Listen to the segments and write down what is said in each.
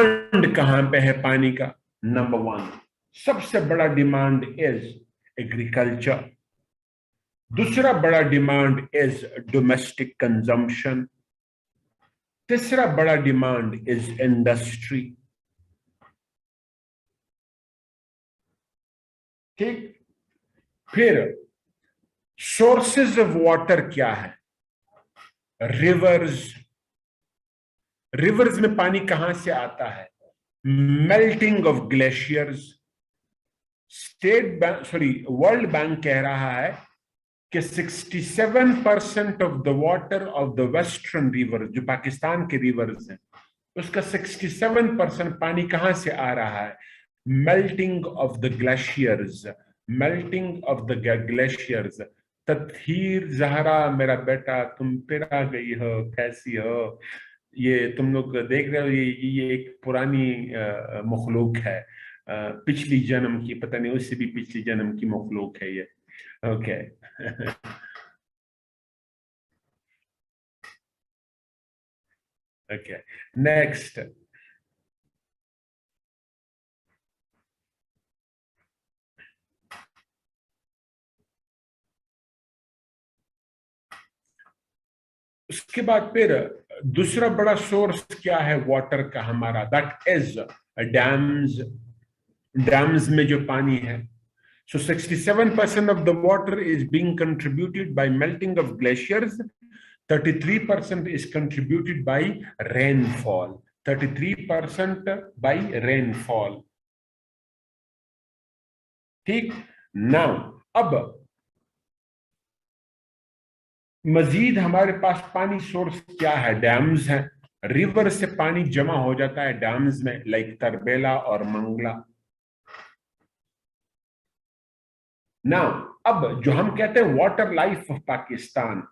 Demand कहां पे है पानी का? नंबर 1 सबसे बड़ा डिमांड इज एग्रीकल्चर, दूसरा बड़ा डिमांड इज डोमेस्टिक कंजम्पशन, तीसरा बड़ा डिमांड इज इंडस्ट्री। ठीक, फिर सोर्सेज ऑफ वाटर क्या है? रिवर्स। रिवर्स में पानी कहां से आता है? Melting of glaciers. World bank कह रहा है कि 67% of the water of the western river, जो पाकिस्तान के रिवर्स हैं, उसका 67% पानी कहां से आ रहा है? Melting of the glaciers, melting of the glaciers. Tatheer Zahra मेरा बेटा, तुम फिर आ गई हो, कैसी हो? ये तुम लोग देख रहे हो, ये एक पुरानी मखलूक है, पिछली जन्म की, पता नहीं उससे भी पिछली जन्म की मखलूक है ये। Okay okay, next. उसके बाद फिर दूसरा बड़ा सोर्स क्या है वाटर का हमारा? That is dams. डैम्स में जो पानी है, so 67% of the water is being contributed by melting of glaciers, 33% is contributed by rainfall, 33% by rainfall। ठीक, नाउ अब मजीद हमारे पास पानी सोर्स क्या है? डैम्स हैं। रिवर से पानी जमा हो जाता है डैम्स में, लाइक तरबेला और मंगला। नाउ अब जो हम कहते हैं वाटर लाइफ ऑफ पाकिस्तान,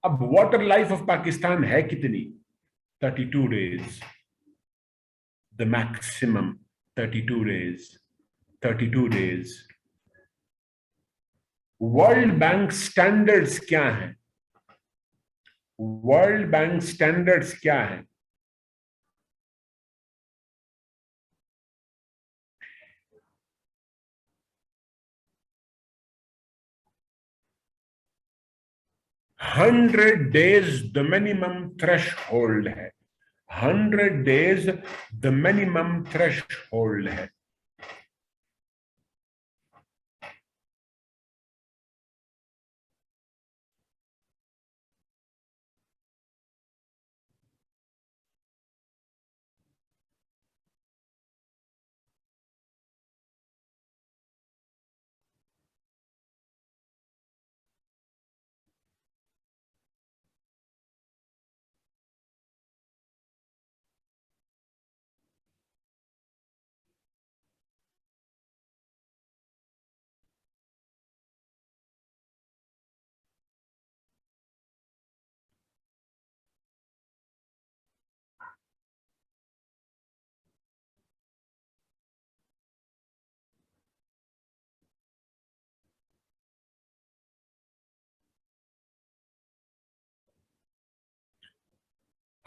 अब वाटर लाइफ ऑफ पाकिस्तान है कितनी? 32 days, the maximum 32 days, 32 days। World bank standards क्या हैं? वर्ल्ड बैंक स्टैंडर्ड्स क्या है? Hundred days the minimum threshold है। 100 days the minimum threshold है।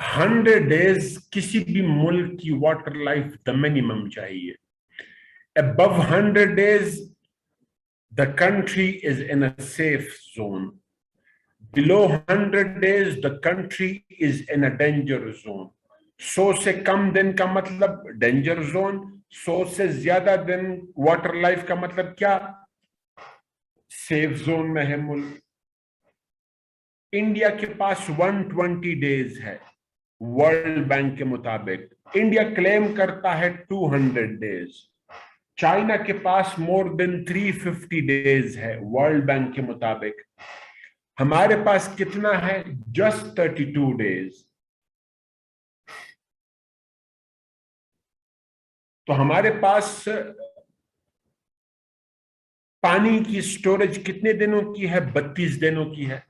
हंड्रेड डेज किसी भी मुल्क की वाटर लाइफ द मिनिमम चाहिए। above 100 days the country is in a safe zone, below 100 days the country is in a danger zone। 100 से कम दिन का मतलब डेंजर जोन, 100 से ज्यादा दिन वाटर लाइफ का मतलब क्या? सेफ जोन में है मुल्क। इंडिया के पास 120 डेज है वर्ल्ड बैंक के मुताबिक, इंडिया क्लेम करता है 200 डेज। चाइना के पास मोर देन 350 डेज है वर्ल्ड बैंक के मुताबिक। हमारे पास कितना है? Just 32 days. तो हमारे पास पानी की स्टोरेज कितने दिनों की है? 32 दिनों की है।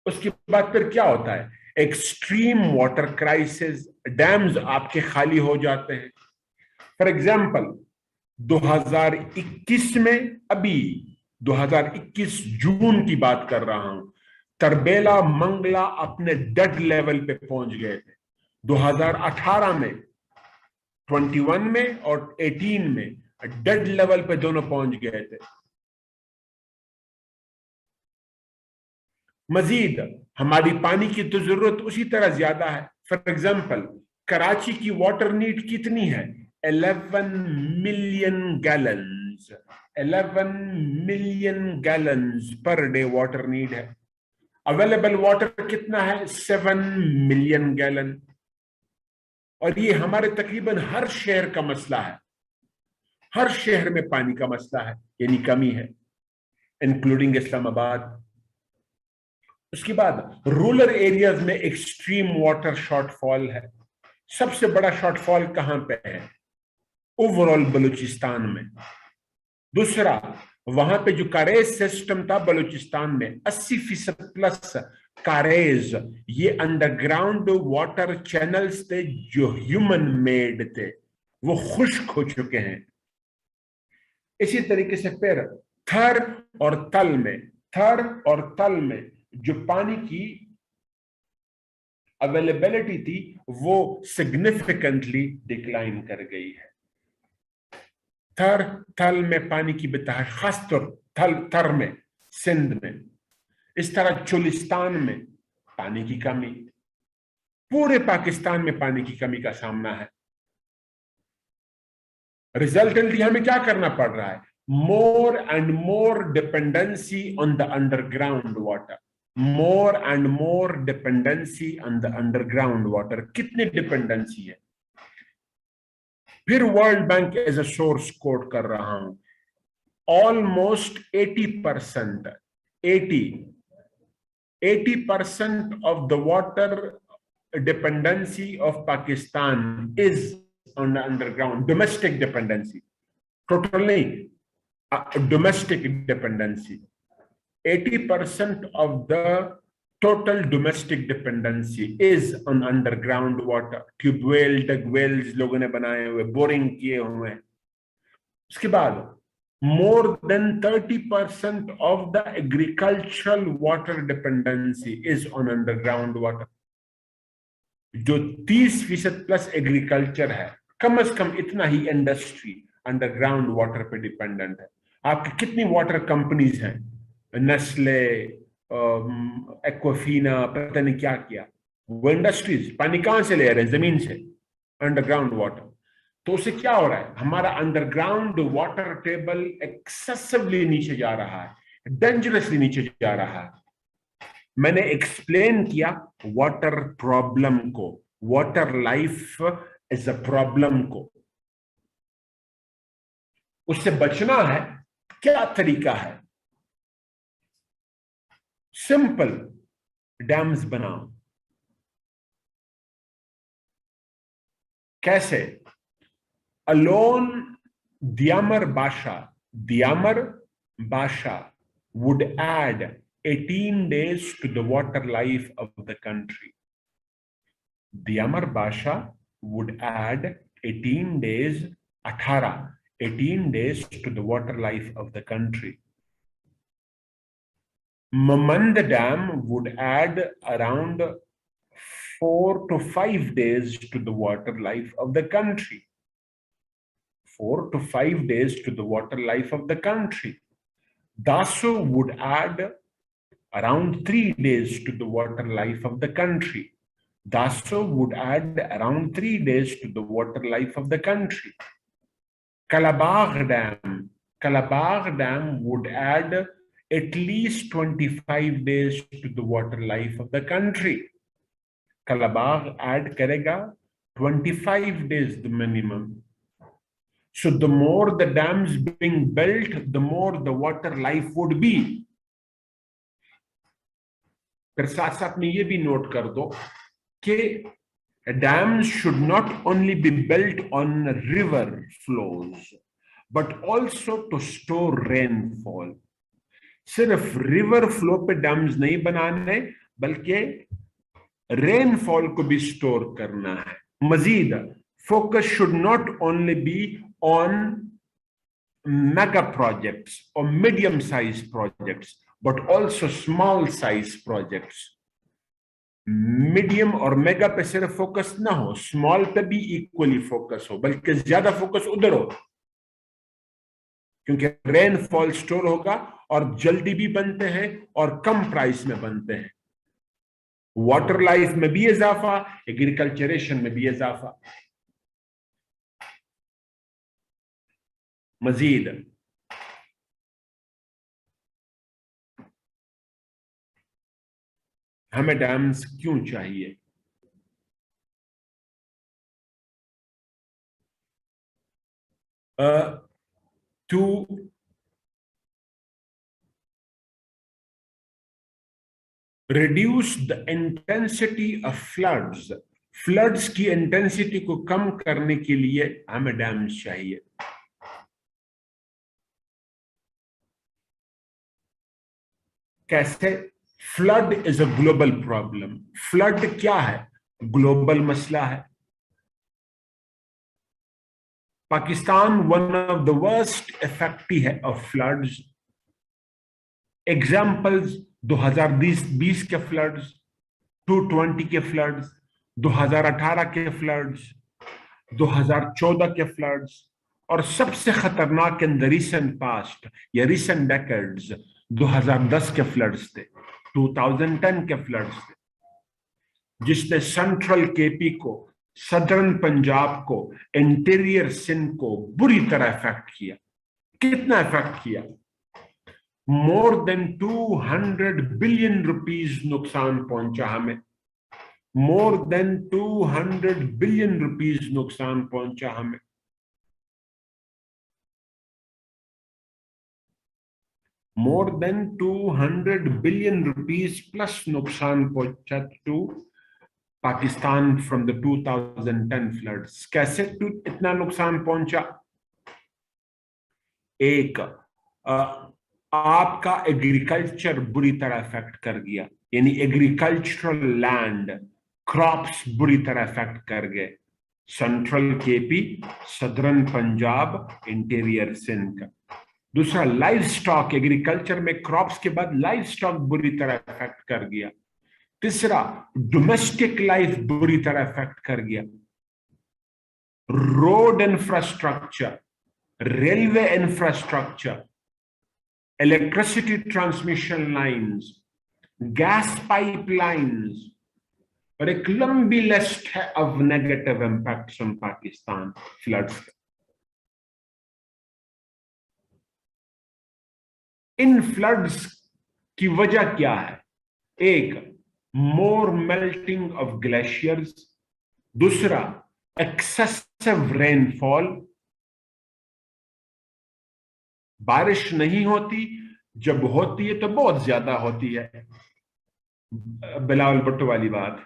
उसके बाद फिर क्या होता है? एक्सट्रीम वाटर क्राइसिस, डैम्स आपके खाली हो जाते हैं। फॉर एग्जाम्पल 2021 में, अभी 2021 जून की बात कर रहा हूं, तरबेला मंगला अपने डेड लेवल पे पहुंच गए थे। 2018 में, 21 में और 18 में डेड लेवल पे दोनों पहुंच गए थे। मजीद हमारी पानी की तो जरूरत उसी तरह ज्यादा है। फॉर एग्जाम्पल, कराची की वाटर नीड कितनी है? 11 million gallons. 11 million gallons per day water need है। अवेलेबल वाटर कितना है? 7 मिलियन गैलन। और ये हमारे तकरीबन हर शहर का मसला है। हर शहर में पानी का मसला है, यानी कमी है, इंक्लूडिंग इस्लामाबाद। उसके बाद रूरल एरियाज में एक्सट्रीम वाटर शॉर्टफॉल है। सबसे बड़ा शॉर्टफॉल कहां पे है? ओवरऑल बलूचिस्तान में। दूसरा, वहां पे जो कारेज सिस्टम था बलूचिस्तान में, 80% प्लस कारेज ये अंडरग्राउंड वाटर चैनल्स थे जो ह्यूमन मेड थे, वो खुश्क हो चुके हैं। इसी तरीके से फिर थर और तल में जो पानी की अवेलेबिलिटी थी वो सिग्निफिकेंटली डिक्लाइन कर गई है। थल में पानी की बेतहाशा, खासतौर थर में, सिंध में। इस तरह चुलिस्तान में पानी की कमी, पूरे पाकिस्तान में पानी की कमी का सामना है। रिजल्टेंटली हमें क्या करना पड़ रहा है? More and more dependency on the underground water. More and more dependency on the underground water. कितनी डिपेंडेंसी है? फिर world bank as a source quote कर रहा हूं, almost 80% of the water dependency of Pakistan is on the underground. Domestic dependency, totally domestic dependency. 80% of the total domestic dependency is on underground water. Tubewell, dug wells लोगों ने बनाए हुए, boring किए हुए हैं। उसके बाद more than 30% of the agricultural water dependency is on underground water. जो 30% प्लस एग्रीकल्चर है, कम से कम इतना ही इंडस्ट्री अंडरग्राउंड वाटर पे डिपेंडेंट है। आपकी कितनी वाटर कंपनीज हैं? नेस्ले, एक्वाफीना, पता नहीं क्या किया। वो इंडस्ट्रीज पानी कहां से ले रहे हैं? जमीन से, अंडरग्राउंड वाटर। तो उससे क्या हो रहा है? हमारा अंडरग्राउंड वाटर टेबल एक्सेसिवली नीचे जा रहा है, डेंजरसली नीचे जा रहा है। मैंने एक्सप्लेन किया वाटर प्रॉब्लम को, water life is a problem को। उससे बचना है, क्या तरीका है? सिंपल, डैम्स बनाओ। कैसे? Alone, Diamar Basha would add 18 days to the water life of the country. Diamar Basha would add 18 days, 18 days to the water life of the country. Mamand Dam would add around 4 to 5 days to the water life of the country. 4 to 5 days to the water life of the country. Daso would add around 3 days to the water life of the country. Daso would add around 3 days to the water life of the country. Kalabagh Dam would add at least 25 days to the water life of the country. Kalabagh add karega 25 days the minimum. So the more the dams being built, the more the water life would be. फिर साथ साथ में ये भी note कर दो कि dams should not only be built on river flows, but also to store rainfall. सिर्फ river flow पे dams नहीं बनाने, बल्कि rainfall को भी store करना है। मजीद focus should not only be on mega projects or medium-sized projects, but also small-sized projects. Medium और मेगा पे सिर्फ फोकस ना हो, स्मॉल पे भी इक्वली फोकस हो, बल्कि ज्यादा फोकस उधर हो, क्योंकि रेनफॉल स्टोर होगा और जल्दी भी बनते हैं और कम प्राइस में बनते हैं। वाटर लाइफ में भी इजाफा, एग्रीकल्चरेशन में भी इजाफा। मजीद हमें डैम्स क्यों चाहिए? To reduce the intensity of floods, floods की इंटेंसिटी को कम करने के लिए हमें डैम्स चाहिए। कैसे? Flood is a global problem. Flood क्या है? ग्लोबल मसला है। Pakistan one of the worst affected है ऑफ फ्लड्स। एग्जाम्पल्स 2020 के फ्लड्स, 220 के फ्लड्स, 2018 के फ्लड्स, 2014 के फ्लड्स, और सबसे खतरनाक इन द रिसेंट पास्ट या रिसेंट डेकेड्स 2010 के फ्लड्स थे, 2010 के फ्लड्स थे, जिसने सेंट्रल केपी को, सदर्न पंजाब को, इंटीरियर सिंध को बुरी तरह इफेक्ट किया। कितना इफेक्ट किया? मोर देन 200 बिलियन रुपीस नुकसान पहुंचा हमें। मोर देन 200 बिलियन रुपीस नुकसान पहुंचा हमें। More than 200 billion rupees plus नुकसान पहुंचा to Pakistan from the 2010 floods. कैसे इतना नुकसान पहुंचा? एक, आपका एग्रीकल्चर बुरी तरह इफेक्ट कर गया, यानी एग्रीकल्चरल लैंड, क्रॉप्स बुरी तरह इफेक्ट कर गए। Central KP, southern Punjab, interior Sindh का। दूसरा, लाइव स्टॉक, एग्रीकल्चर में क्रॉप्स के बाद लाइव स्टॉक बुरी तरह इफेक्ट कर गया। तीसरा, डोमेस्टिक लाइफ बुरी तरह इफेक्ट कर गया। Road infrastructure, railway infrastructure, electricity transmission lines, gas pipelines, और एक लंबी लिस्ट है of negative impacts on Pakistan floods. In floods की वजह क्या है? एक, मोर मेल्टिंग ऑफ ग्लेशियर्स। दूसरा, एक्सेसिव रेनफॉल, बारिश नहीं होती, जब होती है तो बहुत ज्यादा होती है। बिलावल भुट्टो वाली बात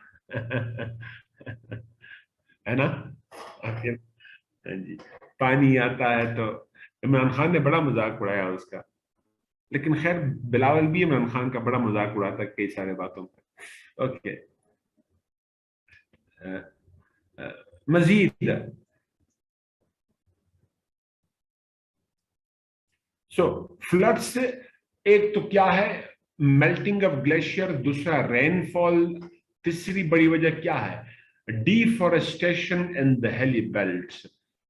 है ना? हाँ जी, पानी आता है तो इमरान खान ने बड़ा मजाक उड़ाया उसका, लेकिन खैर बिलावल भी इमरान खान का बड़ा मजाक उड़ाता है कई सारे बातों पर। ओके, मजीद फ्लड से एक तो क्या है? Melting of glacier. दूसरा, रेनफॉल। तीसरी बड़ी वजह क्या है? Deforestation in the hilly belts.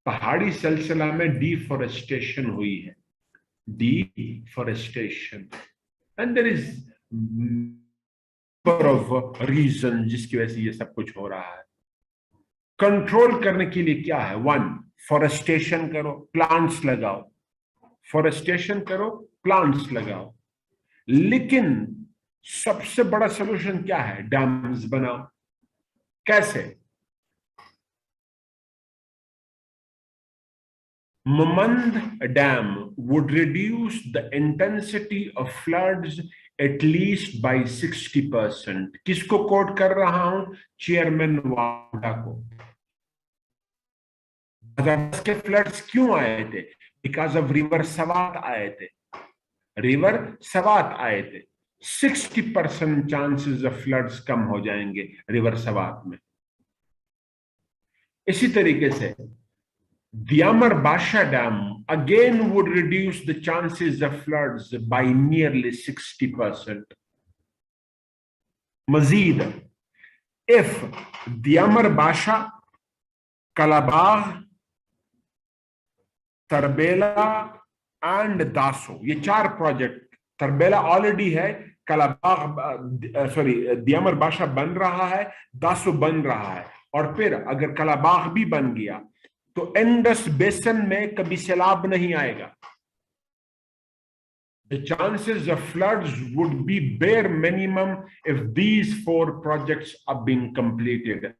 पहाड़ी सिलसिला में डिफॉरेस्टेशन हुई है, deforestation, and there is number of reason जिसकी वजह से ये सब कुछ हो रहा है। कंट्रोल करने के लिए क्या है? वन, फॉरेस्टेशन करो, प्लांट्स लगाओ। फॉरेस्टेशन करो, प्लांट्स लगाओ। लेकिन सबसे बड़ा सोल्यूशन क्या है? डैम्स बनाओ। कैसे? Mamand Dam would reduce the intensity of floods at least by 60%। किसको कोट कर रहा हूं? चेयरमैन वाडा को। 2010 के फ्लड्स क्यों आए थे? बिकॉज ऑफ रिवर सवात आए थे। रिवर सवात आए थे। 60% चांसेस ऑफ फ्लड्स कम हो जाएंगे रिवर सवात में। इसी तरीके से Diamar Basha Dam again would reduce the chances of floods by nearly 60%। मजीद if Diamar Basha, Kalabagh, Tarbela and Dasu, ये 4 प्रोजेक्ट, तरबेला ऑलरेडी है, कलाबाग सॉरी दियामर बाशा बन रहा है, दासो बन रहा है, और फिर अगर कलाबाग भी बन गया तो इंडस बेसन में कभी सैलाब नहीं आएगा. The chances of floods would be bare minimum if these 4 projects are being completed.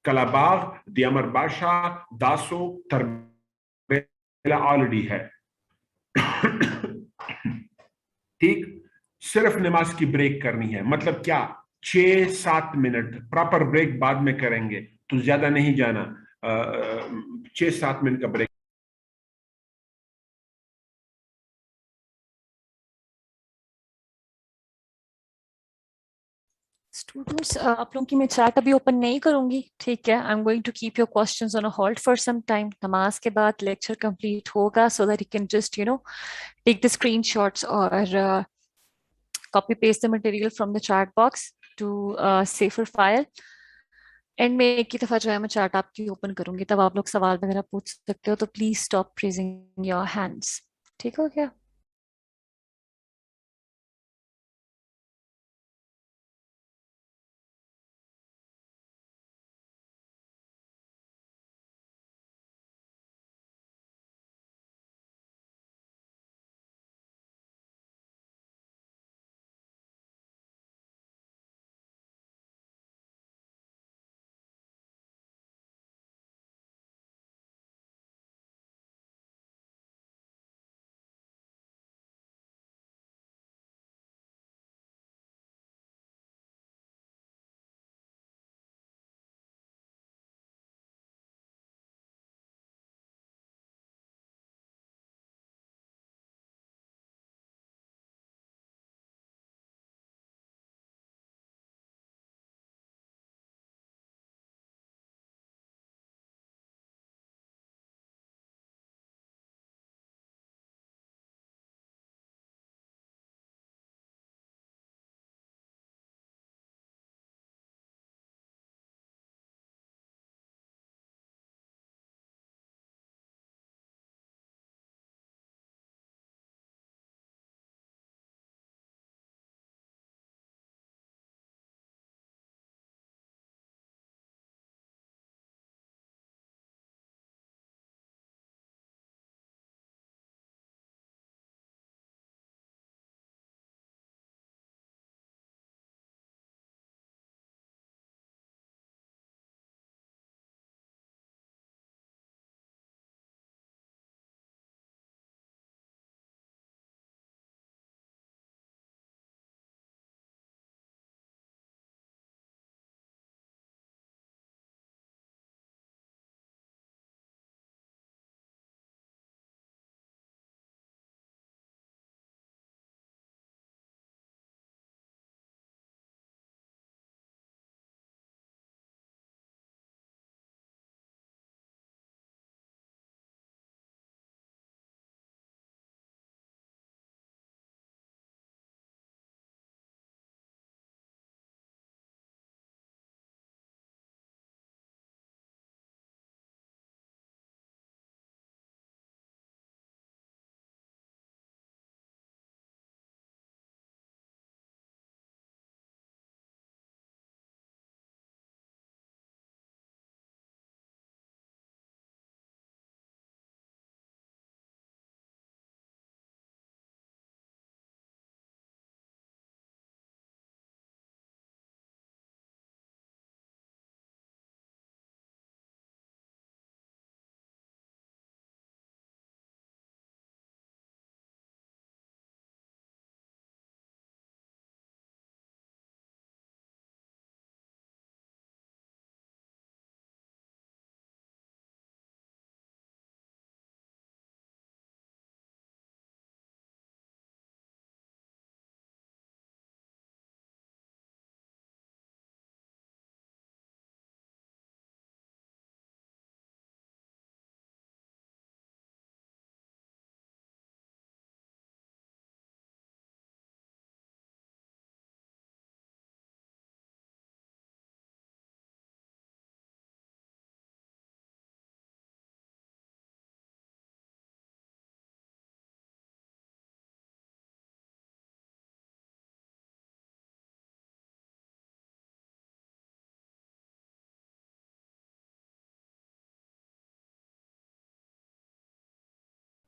कलाबाग, दियामर बाशा, दासो, तरबेला ऑलरेडी है. ठीक, सिर्फ नमाज की ब्रेक करनी है. मतलब क्या, 6-7 मिनट प्रॉपर ब्रेक बाद में करेंगे, तो ज्यादा नहीं जाना, 6-7 मिनट का ब्रेक. स्टूडेंट्स, आप लोगों की मैं चैट अभी ओपन नहीं करूंगी, ठीक है. I am going to keep your questions on a hold for some time. नमाज के बाद लेक्चर कंप्लीट होगा, so that you can just take the screenshots और copy paste the material from the chat box to a safer file. And में एक ही दफा जो है मैं चैट आपकी ओपन करूंगी, तब आप लोग सवाल वगैरह पूछ सकते हो. तो please stop raising your hands. ठीक हो गया?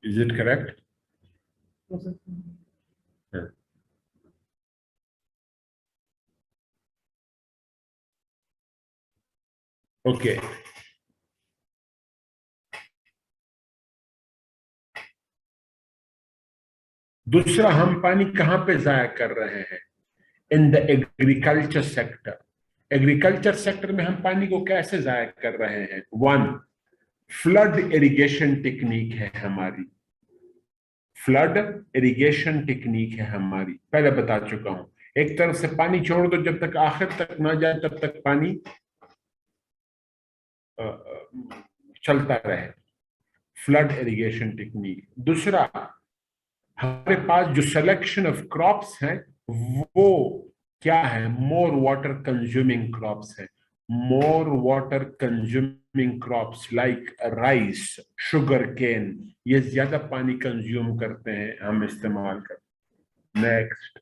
Is it correct? Okay. दूसरा, हम पानी कहां पे जाया कर रहे हैं? In the agriculture sector. Agriculture sector में हम पानी को कैसे जाया कर रहे हैं? वन, फ्लड इरिगेशन टेक्निक है हमारी। फ्लड इरिगेशन टेक्निक है हमारी, पहले बता चुका हूं। एक तरफ से पानी छोड़ दो, जब तक आखिर तक ना जाए तब तक पानी चलता रहे। Flood irrigation technique. दूसरा, हमारे पास जो सिलेक्शन ऑफ क्रॉप्स हैं वो क्या है? मोर वाटर कंज्यूमिंग क्रॉप्स है। More water consuming crops like rice, sugar cane, ये ज्यादा पानी कंज्यूम करते हैं, हम इस्तेमाल करते हैं। नेक्स्ट,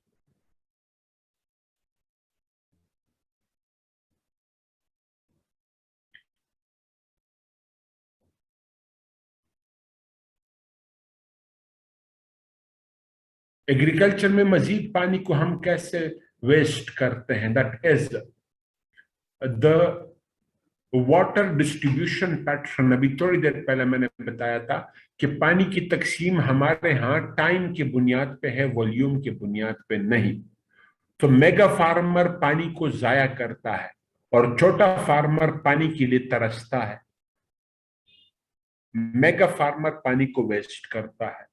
एग्रीकल्चर में मजीद पानी को हम कैसे वेस्ट करते हैं? That is the water distribution pattern. अभी थोड़ी देर पहले मैंने बताया था कि पानी की तकसीम हमारे यहाँ टाइम की बुनियाद पे है, वॉल्यूम की बुनियाद पे नहीं। तो मेगा फार्मर पानी को जाया करता है और छोटा फार्मर पानी के लिए तरसता है। मेगा फार्मर पानी को वेस्ट करता है।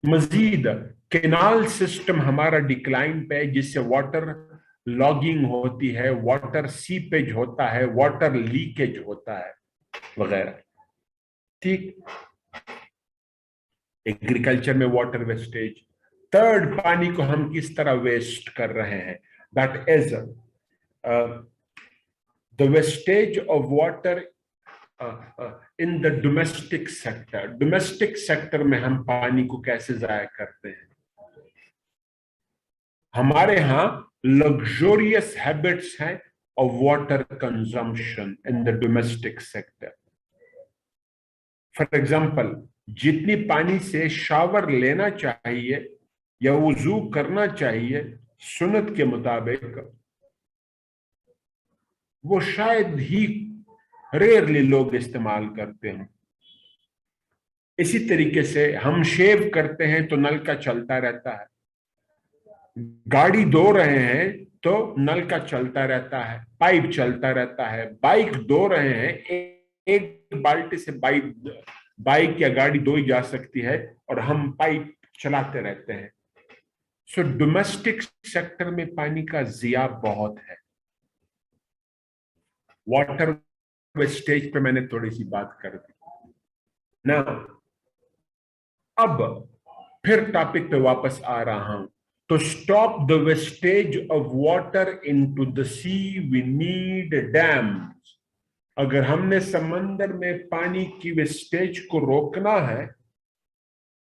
मजीद, केनाल सिस्टम हमारा डिक्लाइन पे है, जिससे वाटर लॉगिंग होती है, वाटर सीपेज होता है, वाटर लीकेज होता है वगैरह। ठीक, एग्रीकल्चर में वाटर वेस्टेज। थर्ड, पानी को हम किस तरह वेस्ट कर रहे हैं? That is the wastage of water in the domestic sector. Domestic sector में हम पानी को कैसे जाया करते हैं? हमारे यहाँ लग्जोरियस हैबिट्स हैं of water consumption in the domestic sector. For example, जितनी पानी से शावर लेना चाहिए या वुजू करना चाहिए सुन्नत के मुताबिक, वो शायद ही रेयरली लोग इस्तेमाल करते हैं। इसी तरीके से हम शेव करते हैं तो नल का चलता रहता है, गाड़ी धो रहे हैं तो नल का चलता रहता है, पाइप चलता रहता है, बाइक धो रहे हैं, एक बाल्टी से बाइक या गाड़ी धोई जा सकती है और हम पाइप चलाते रहते हैं। सो डोमेस्टिक सेक्टर में पानी का जिया बहुत है। वाटर वेस्टेज पे मैंने थोड़ी सी बात कर दी ना। अब फिर टॉपिक पे वापस आ रहा हूं। To stop the wastage of water into the sea, we need dams. अगर हमने समंदर में पानी की वेस्टेज को रोकना है,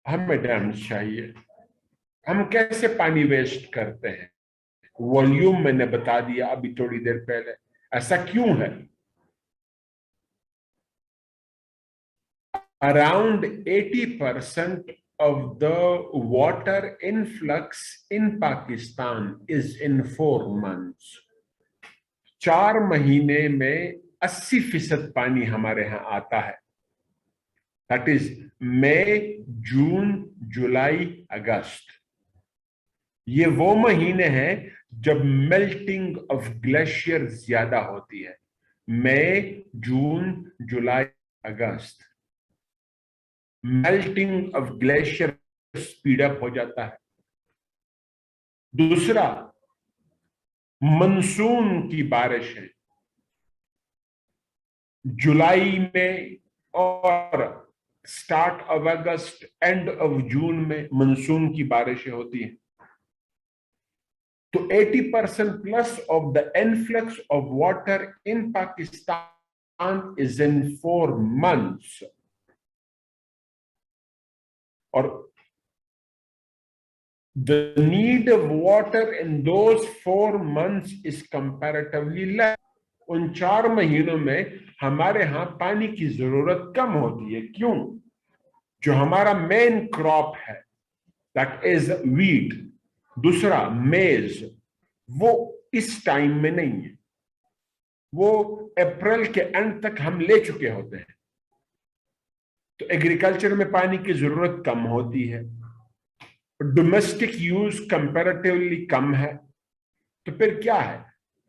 हमें डैम्स चाहिए। हम कैसे पानी वेस्ट करते हैं? वॉल्यूम मैंने बता दिया अभी थोड़ी देर पहले। ऐसा क्यों है? Around 80% of the water influx in Pakistan is in 4 months. 4 महीने में 80% पानी हमारे यहाँ आता है। दैट इज मई, जून, जुलाई, अगस्त। ये वो महीने हैं जब मेल्टिंग ऑफ ग्लेशियर ज्यादा होती है। मई, जून, जुलाई, अगस्त melting of glacier speed up हो जाता है। दूसरा, मानसून की बारिश है। जुलाई में और start of August, end of June में मानसून की बारिशें होती हैं। तो 80% plus of the influx of water in Pakistan is in 4 months। और the need of water in those 4 months is comparatively less. उन 4 महीनों में हमारे यहां पानी की जरूरत कम होती है। क्यों? जो हमारा मेन क्रॉप है, दैट इज वीट, दूसरा मेज, वो इस टाइम में नहीं है, वो अप्रैल के एंड तक हम ले चुके होते हैं। तो एग्रीकल्चर में पानी की जरूरत कम होती है, डोमेस्टिक यूज कंपैरेटिवली कम है, तो फिर क्या है,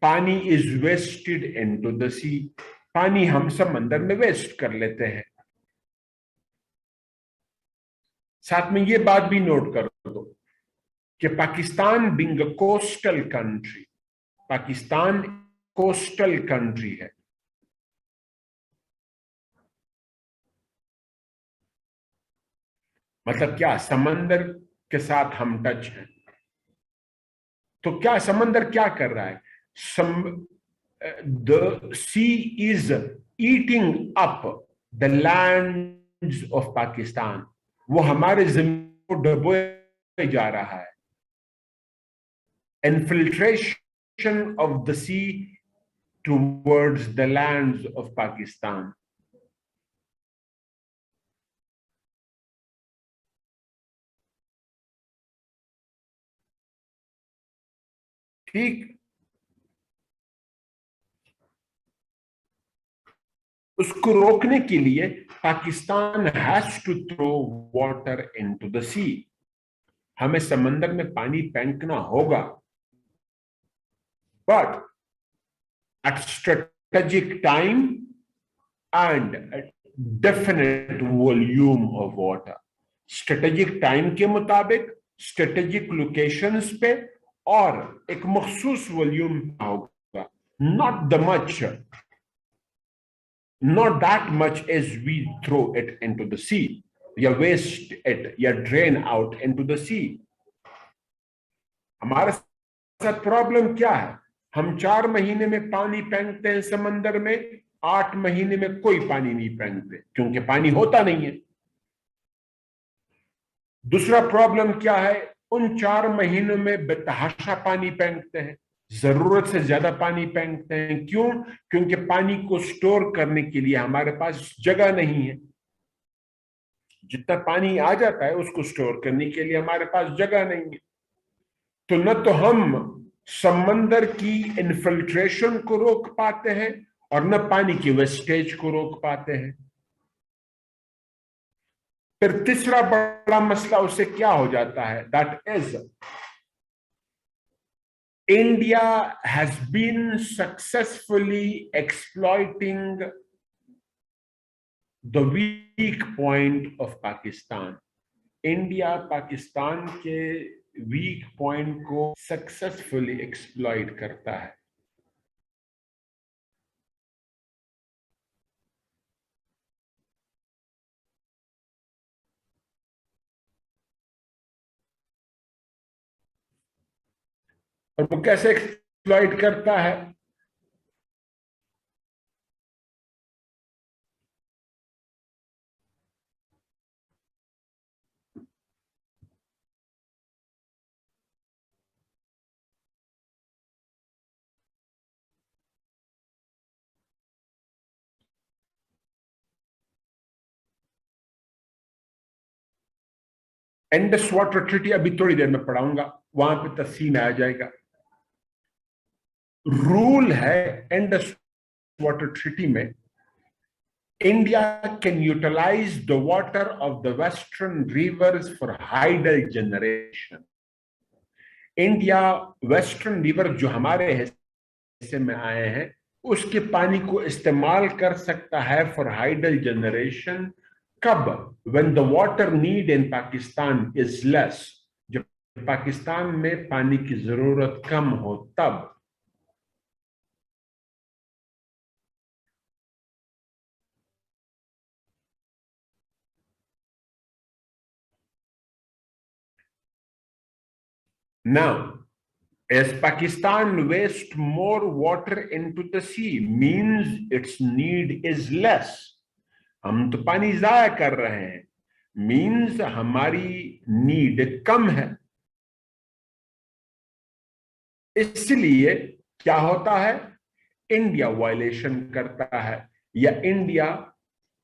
पानी इज वेस्टेड इनटू द सी, पानी हम समंदर में वेस्ट कर लेते हैं। साथ में ये बात भी नोट कर दो कि Pakistan being a coastal country, Pakistan coastal country है, मतलब क्या, समंदर के साथ हम टच हैं। तो क्या समंदर क्या कर रहा है, the sea is eating up the lands of Pakistan, वो हमारे जमीन को डुबोए जा रहा है। Infiltration of the sea towards the lands of Pakistan. ठीक, उसको रोकने के लिए Pakistan has to throw water into the sea, हमें समंदर में पानी फेंकना होगा, but at strategic time and definite volume of water, strategic time के मुताबिक, स्ट्रेटेजिक लोकेशंस पे, और एक मखसूस वॉल्यूम होगा, not the much, not that much as we throw it into the sea, या waste it, या drain out into the sea। हमारे साथ प्रॉब्लम क्या है, हम 4 महीने में पानी फेंकते हैं समंदर में, 8 महीने में कोई पानी नहीं फेंकते, क्योंकि पानी होता नहीं है। दूसरा प्रॉब्लम क्या है, उन 4 महीनों में बेतहाशा पानी फेंकते हैं, जरूरत से ज्यादा पानी फेंकते हैं। क्यों? क्योंकि पानी को स्टोर करने के लिए हमारे पास जगह नहीं है। जितना पानी आ जाता है उसको स्टोर करने के लिए हमारे पास जगह नहीं है। तो न तो हम समंदर की इन्फिल्ट्रेशन को रोक पाते हैं और न पानी की वेस्टेज को रोक पाते हैं। फिर तीसरा बड़ा मसला उसे क्या हो जाता है, that is India has been successfully exploiting the weak point of Pakistan. India Pakistan के वीक पॉइंट को सक्सेसफुली एक्सप्लॉइट करता है। और वो कैसे एक्सप्लॉइट करता है, इंडस वाटर ट्रीटी अभी थोड़ी देर में पढ़ाऊंगा, वहां पे तफसील में आ जाएगा। रूल है इंडस वाटर ट्रीटी में, India can utilize the water of the western rivers for hydel generation. India western river जो हमारे हिस्से में आए हैं उसके पानी को इस्तेमाल कर सकता है फॉर हाइडल जनरेशन। कब? When the water need in Pakistan is less, जब पाकिस्तान में पानी की जरूरत कम हो तब। Now, as Pakistan wastes more water into the sea, means its need is less. हम तो पानी जाया कर रहे हैं, मीन्स हमारी नीड कम है। इसलिए क्या होता है, इंडिया वायलेशन करता है, या इंडिया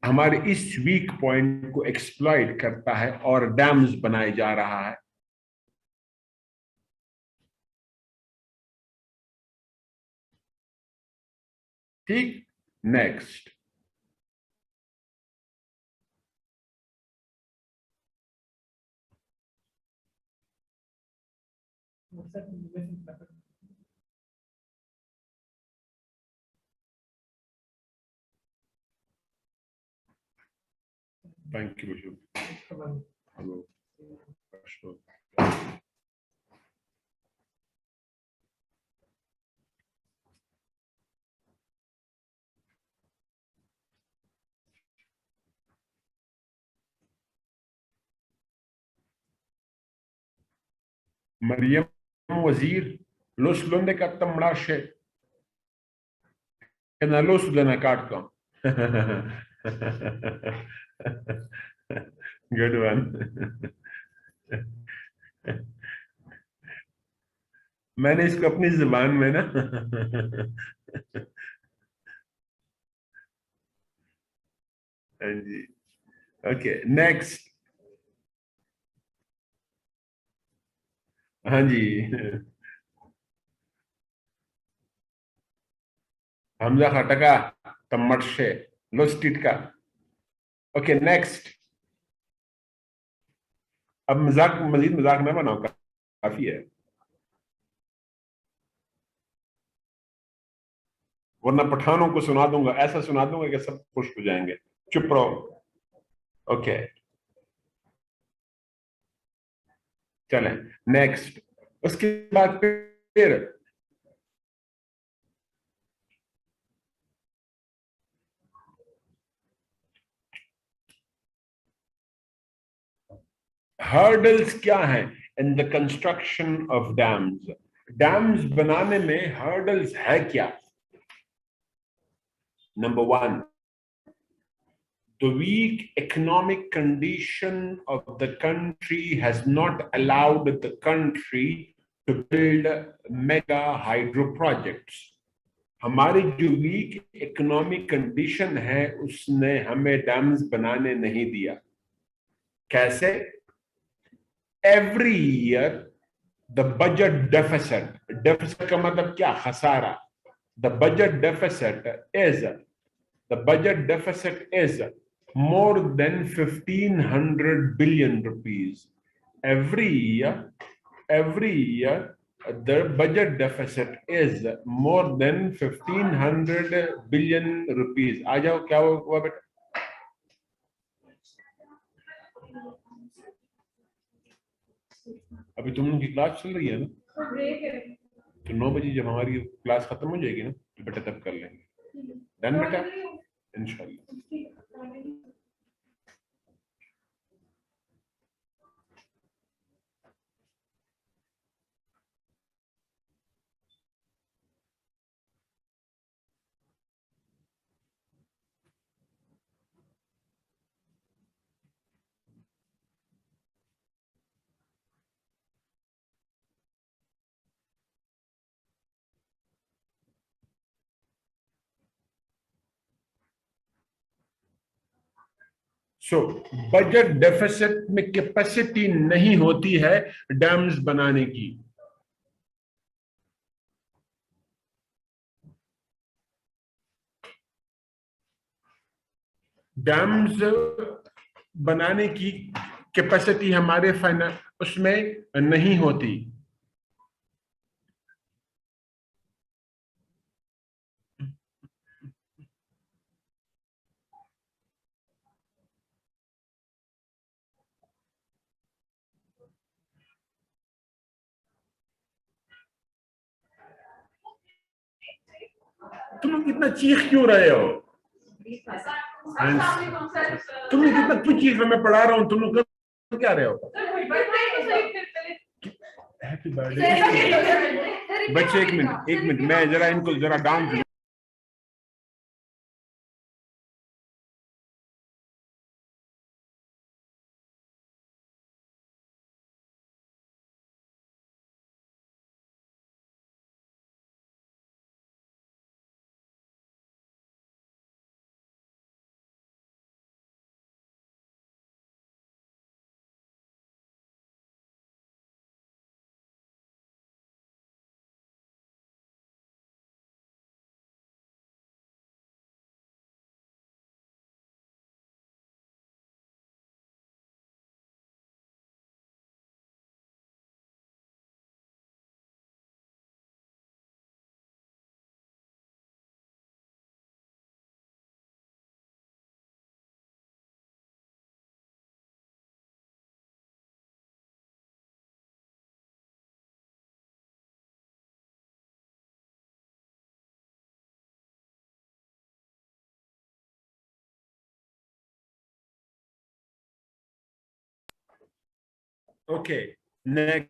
हमारे इस वीक पॉइंट को एक्सप्लॉइट करता है और डैम्स बनाए जा रहा है। ठीक, next. Thank you. Hello. Mariam Wazir los lunde kattam mlashe ena los lena katkom good one मैंने इसको अपनी जुबान में ना हाँ जी। Okay, next. हाँ जी। हमजा खटका तमड़शे लोस्टिट का। Okay, next. अब मजाक, मजीद मजाक ना बनाओ, काफी है, वरना पठानों को सुना दूंगा, ऐसा सुना दूंगा कि सब खुश हो जाएंगे। चुप रहो। ओके, चलें नेक्स्ट। उसके बाद फिर हर्डल्स क्या हैं in the construction of dams. Dams बनाने में हर्डल्स है क्या? Number one, the weak economic condition of the country has not allowed the country to build mega hydro projects. हमारी जो वीक इकोनॉमिक कंडीशन है उसने हमें डैम्स बनाने नहीं दिया। कैसे? Every year the budget deficit, deficit का मतलब क्या? खसारा। The budget deficit is, the budget deficit is more than 1500 billion rupees every year the budget deficit is more than 1500 billion rupees। आ जाओ, क्या हुआ बेटा? अभी तुम लोग की क्लास चल रही है ना, तो 9 बजे जब हमारी क्लास खत्म हो जाएगी ना, तो बेटा तब कर लेंगे। डन बेटा, इंशाल्लाह। सो बजट डेफिसिट में कैपेसिटी नहीं होती है डैम्स बनाने की। डैम्स बनाने की कैपेसिटी हमारे फाइनेंस उसमें नहीं होती। तुम लोग इतना चीख क्यों रहे हो? तुम लोग कितना क्यों चीख रहे हो? मैं पढ़ा रहा हूँ, तुम लोग कर क्या रहे हो? हैप्पी बर्थडे बच्चे, एक मिनट एक मिनट, मैं जरा इनको जरा dance Okay, next.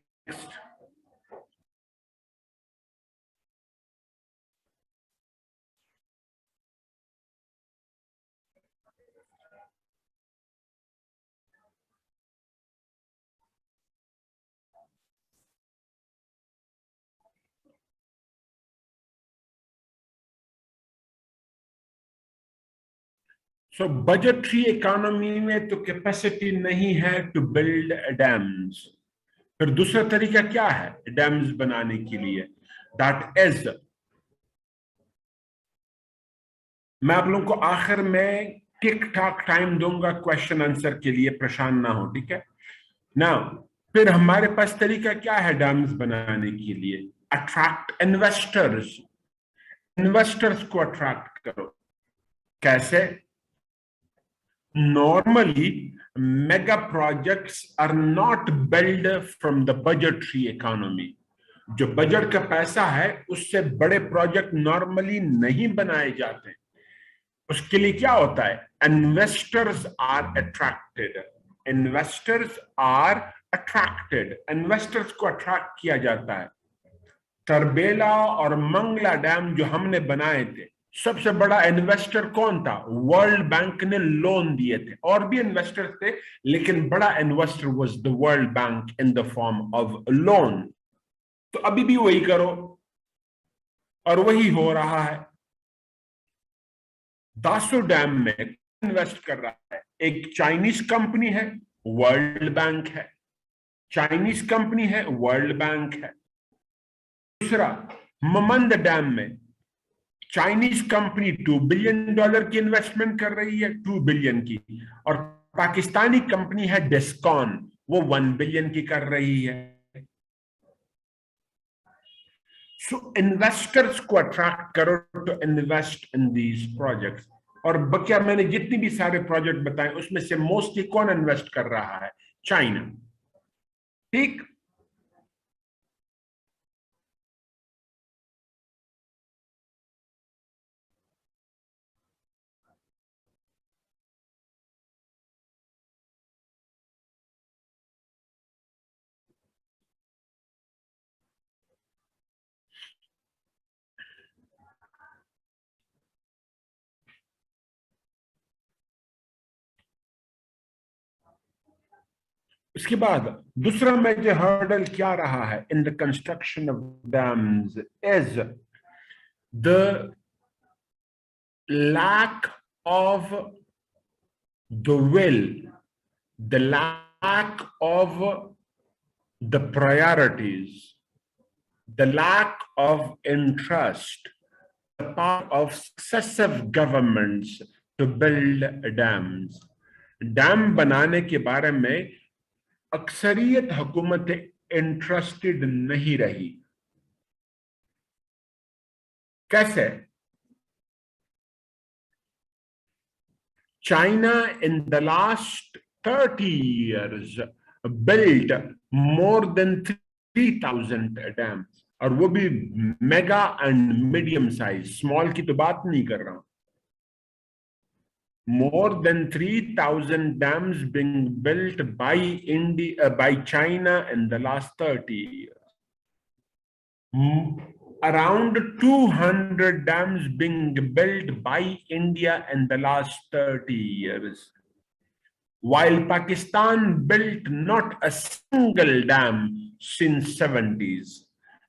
So budgetary economy में तो कैपेसिटी नहीं है टू बिल्ड डैम्स। फिर दूसरा तरीका क्या है डैम्स बनाने के लिए? दैट इज, मैं आप लोगों को आखिर में टिक टाक टाइम दूंगा क्वेश्चन आंसर के लिए, परेशान ना हो, ठीक है ना? फिर हमारे पास तरीका क्या है डैम्स बनाने के लिए? Attract investors. इन्वेस्टर्स को अट्रैक्ट करो। कैसे? Normally, mega projects are not built from the budgetary economy. जो बजट का पैसा है उससे बड़े प्रोजेक्ट नॉर्मली नहीं बनाए जाते। उसके लिए क्या होता है? Investors are attracted. Investors are attracted, investors को अट्रैक्ट किया जाता है। तरबेला और मंगला डैम जो हमने बनाए थे, सबसे बड़ा इन्वेस्टर कौन था? वर्ल्ड बैंक ने लोन दिए थे, और भी इन्वेस्टर थे, लेकिन बड़ा investor was the world bank in the form of loan. तो अभी भी वही करो, और वही हो रहा है। दासो डैम में इन्वेस्ट कर रहा है? एक चाइनीज कंपनी है, वर्ल्ड बैंक है। चाइनीज कंपनी है, वर्ल्ड बैंक है। दूसरा, ममंद डैम में चाइनीज कंपनी $2 बिलियन की इन्वेस्टमेंट कर रही है, 2 बिलियन की, और पाकिस्तानी कंपनी है डिस्कॉन, वो 1 बिलियन की कर रही है। सो इन्वेस्टर्स को अट्रैक्ट करो to invest in these projects. और बकिया मैंने जितनी भी सारे प्रोजेक्ट बताए उसमें से मोस्टली कौन इन्वेस्ट कर रहा है? चाइना। ठीक। उसके बाद दूसरा मेजर हर्डल क्या रहा है in the construction of dams? Is the lack of the will, the lack of the priorities, the lack of interest, the part of successive governments to build dams. Dam बनाने के बारे में अक्सरियत हुकूमतें interested नहीं रही। कैसे? China in the last 30 years built more than 3,000 dams, और वो भी mega and medium size, small की तो बात नहीं कर रहा हूं। More than 3,000 dams being built by India, by China in the last 30 years. Around 200 dams being built by India in the last 30 years. While Pakistan built not a single dam since 70s.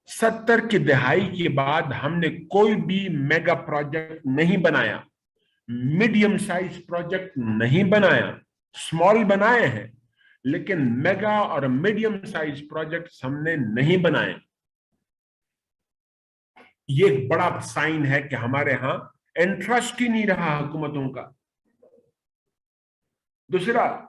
70 की दहाई के बाद हमने कोई भी mega project नहीं बनाया, medium size project नहीं बनाया, स्मॉल बनाए हैं, लेकिन मेगा और मीडियम साइज प्रोजेक्ट्स हमने नहीं बनाए। ये एक बड़ा साइन है कि हमारे यहां इंटरेस्ट ही नहीं रहा हुकूमतों का। दूसरा,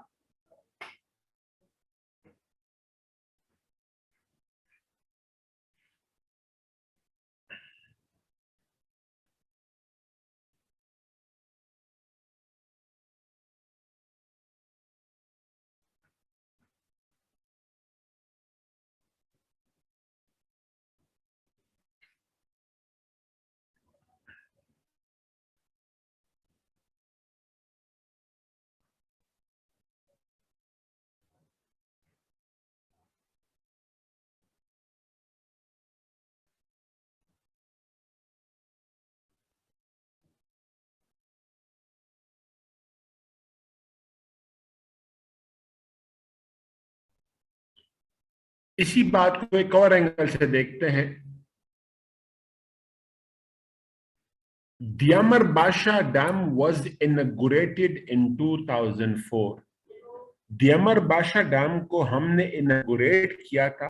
इसी बात को एक और एंगल से देखते हैं। Diamer Bhasha dam was inaugurated in 2004। Diamer Bhasha dam को हमने इनॉग्रेट किया था,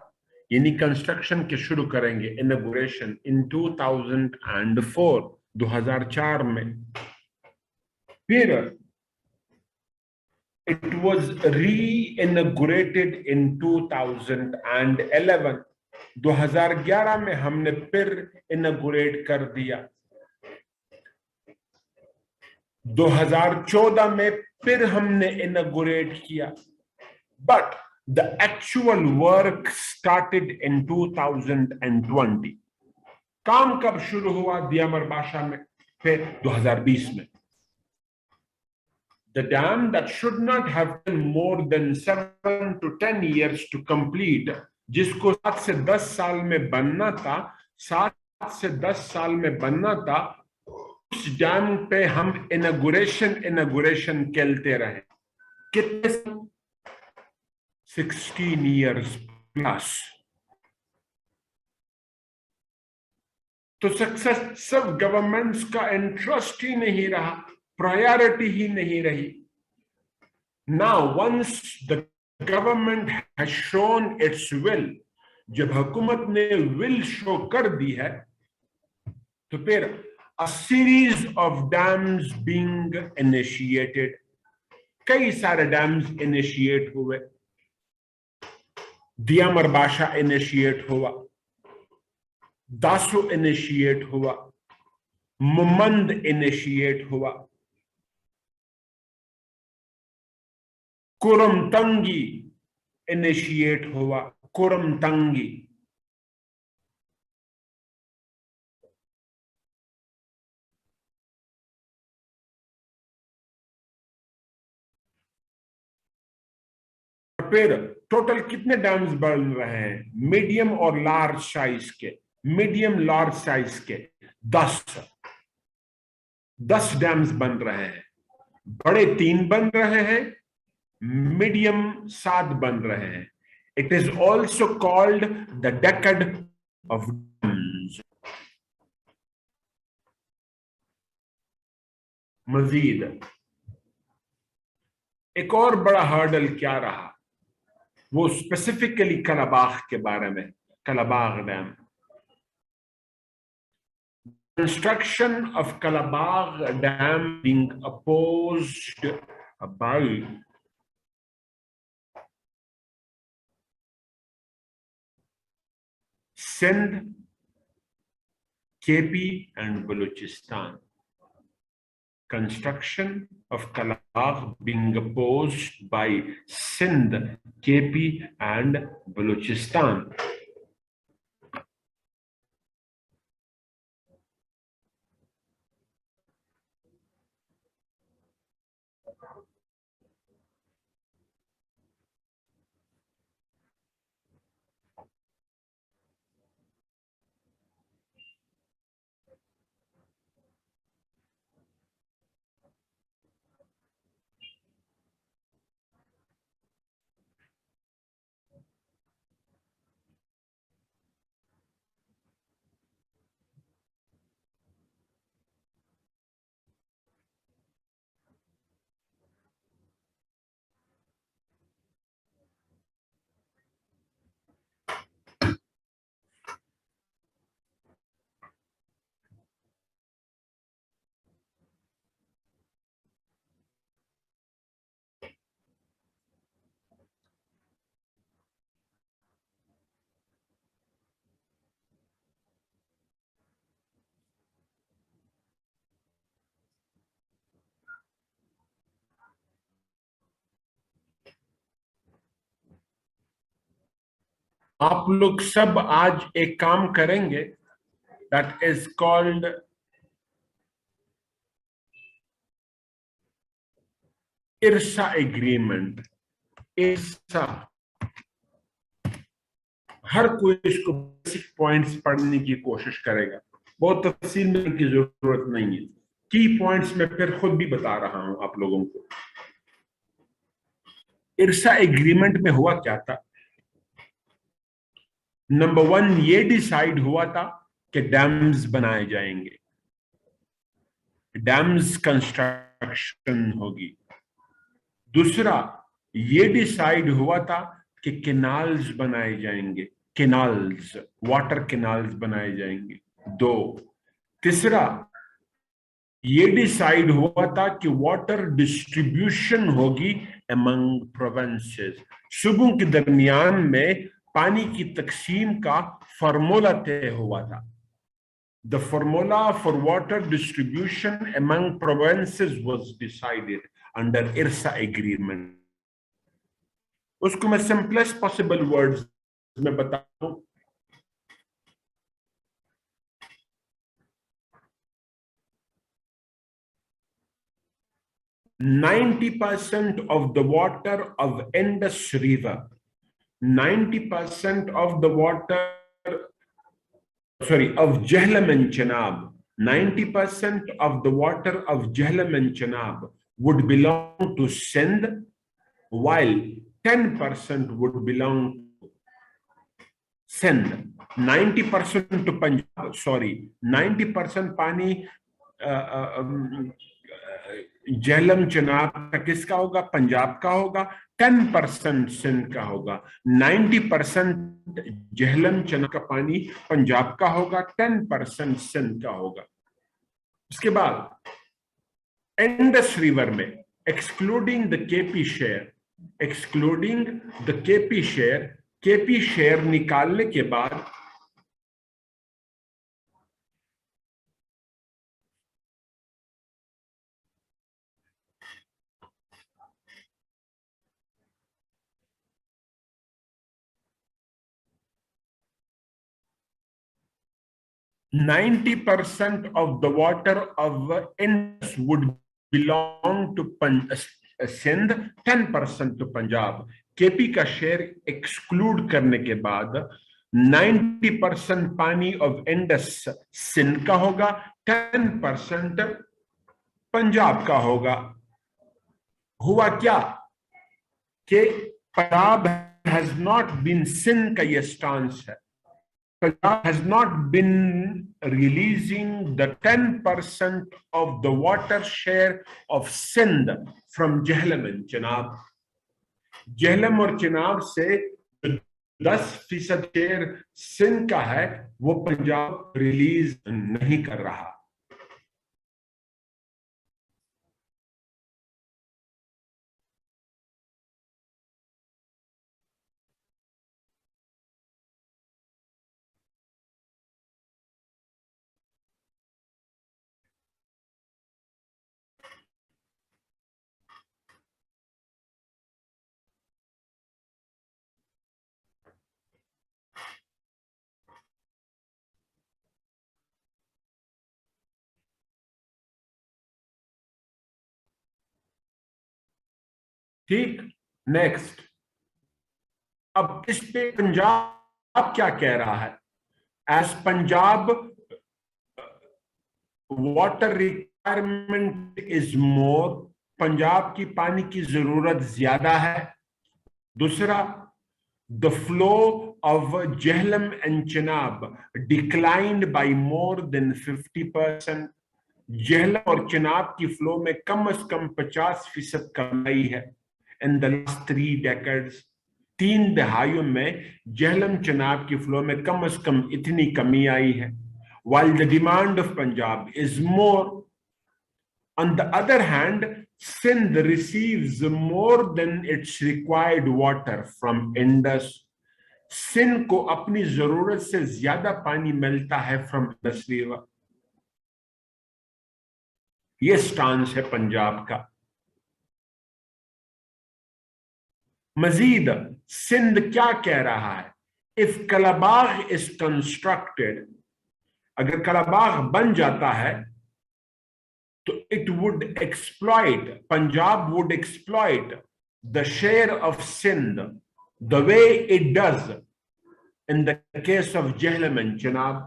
यानी कंस्ट्रक्शन के शुरू करेंगे, इनॉग्रेशन इन 2004, 2004 में। फिर it was re-inaugurated in 2011। 2011 में हमने फिर इनॉग्रेट कर दिया। 2014 में फिर हमने इनॉग्रेट किया, but the actual work started in 2020। काम कब शुरू हुआ दियामर बाशा में? फिर 2020 में। The dam that should not have been more than 7 to 10 years to complete, जिसको 7 से 10 साल में बनना था, 7 से 10 साल में बनना था, उस डैम पे हम इनॉग्रेशन खेलते रहे। कितने? 16 years plus। तो सक्सेसिव गवर्नमेंट्स का इंटरेस्ट ही नहीं रहा, प्रायोरिटी ही नहीं रही। Now once the government has shown its will, जब हुकूमत ने विल शो कर दी है, तो फिर a series of dams being initiated, कई सारे डैम्स इनिशिएट हुए। दियामर बाशा इनिशिएट हुआ, दासो इनिशिएट हुआ, मुमंद इनिशिएट हुआ, कुरमतंगी इनिशिएट हुआ, कुरमतंगी। फिर टोटल कितने डैम्स बन रहे हैं? मीडियम और लार्ज साइज के, मीडियम लार्ज साइज के 10 डैम्स बन रहे हैं। बड़े 3 बन रहे हैं, मीडियम 7 बन रहे हैं। It is also called the decade of dams. मजीद एक और बड़ा हर्डल क्या रहा, वो स्पेसिफिकली कलाबाग के बारे में। कलाबाग dam, construction of Kalabagh Dam being opposed by Sindh, KP and Balochistan. Construction of Kalabagh being opposed by Sindh, KP and Balochistan. आप लोग सब आज एक काम करेंगे, that is called IRSA agreement. IRSA, हर कोई इसको बेसिक पॉइंट्स पढ़ने की कोशिश करेगा, बहुत तफसील में की जरूरत नहीं है। की पॉइंट्स मैं फिर खुद भी बता रहा हूं आप लोगों को। इरसा एग्रीमेंट में हुआ क्या था? नंबर 1 ये डिसाइड हुआ था कि डैम्स बनाए जाएंगे, डैम्स कंस्ट्रक्शन होगी। दूसरा ये डिसाइड हुआ था कि कैनाल्स बनाए जाएंगे, कैनाल्स, वाटर कैनाल्स बनाए जाएंगे। दो, तीसरा ये डिसाइड हुआ था कि वाटर डिस्ट्रीब्यूशन होगी अमंग प्रोविंसेस, सूबों के दरमियान में पानी की तकसीम का फार्मूला तय हुआ था। The formula for water distribution among provinces was decided under IRSA agreement. उसको मैं सिंपलेस्ट पॉसिबल वर्ड्स में बताऊं, 90% of the water of Indus River, 90% of the water, sorry, of Jhelum and Chenab, 90% of the water of Jhelum and Chenab would belong to Sindh, while 10% would belong to Sindh, 90% to Punjab, sorry, 90% पानी झेलम चनाब का किसका होगा? पंजाब का होगा। 10% सिंध का होगा। 90% झेलम चनाब का पानी पंजाब का होगा, 10% सिंध का होगा। उसके बाद इंडस रिवर में excluding the KP share, excluding the KP share निकालने के बाद 90% of the water of Indus would belong to Sindh, 10% to Punjab. KP का शेयर एक्सक्लूड करने के बाद 90% पानी ऑफ इंडस सिंध का होगा, 10% पंजाब का होगा। हुआ क्या कि Punjab has not been, Sindh का यह स्टांस है, Punjab has not been releasing the 10% of the water share of Sindh from Jhelum and Chenab. Jhelum और Chenab से 10% शेयर सिंध का है, वो पंजाब रिलीज नहीं कर रहा। ठीक, नेक्स्ट। अब इस पे पंजाब क्या कह रहा है? As Punjab water requirement is more, Punjab की पानी की जरूरत ज्यादा है। दूसरा, the flow of Jhelum and Chenab declined by more than 50%। Jhelum और चेनाब की फ्लो में कम से कम 50% कमी है इन द लास्ट 3 decades। 3 दहाइयों में Jhelum चेनाब की फ्लो में कम से कम इतनी कमी आई है। While the demand of Punjab is more, on the other hand, Sindh receives more than its required water from Indus. Sindh को अपनी जरूरत से ज्यादा पानी मिलता है फ्रॉम इंडस रिवर। ये स्टांस है पंजाब का। मजीद सिंध क्या कह रहा है? इफ कलाबाग इज कंस्ट्रक्टेड, अगर कलाबाग बन जाता है तो it would exploit, Punjab would exploit the share of Sindh the way it does in the case of Jhelum and Chenab।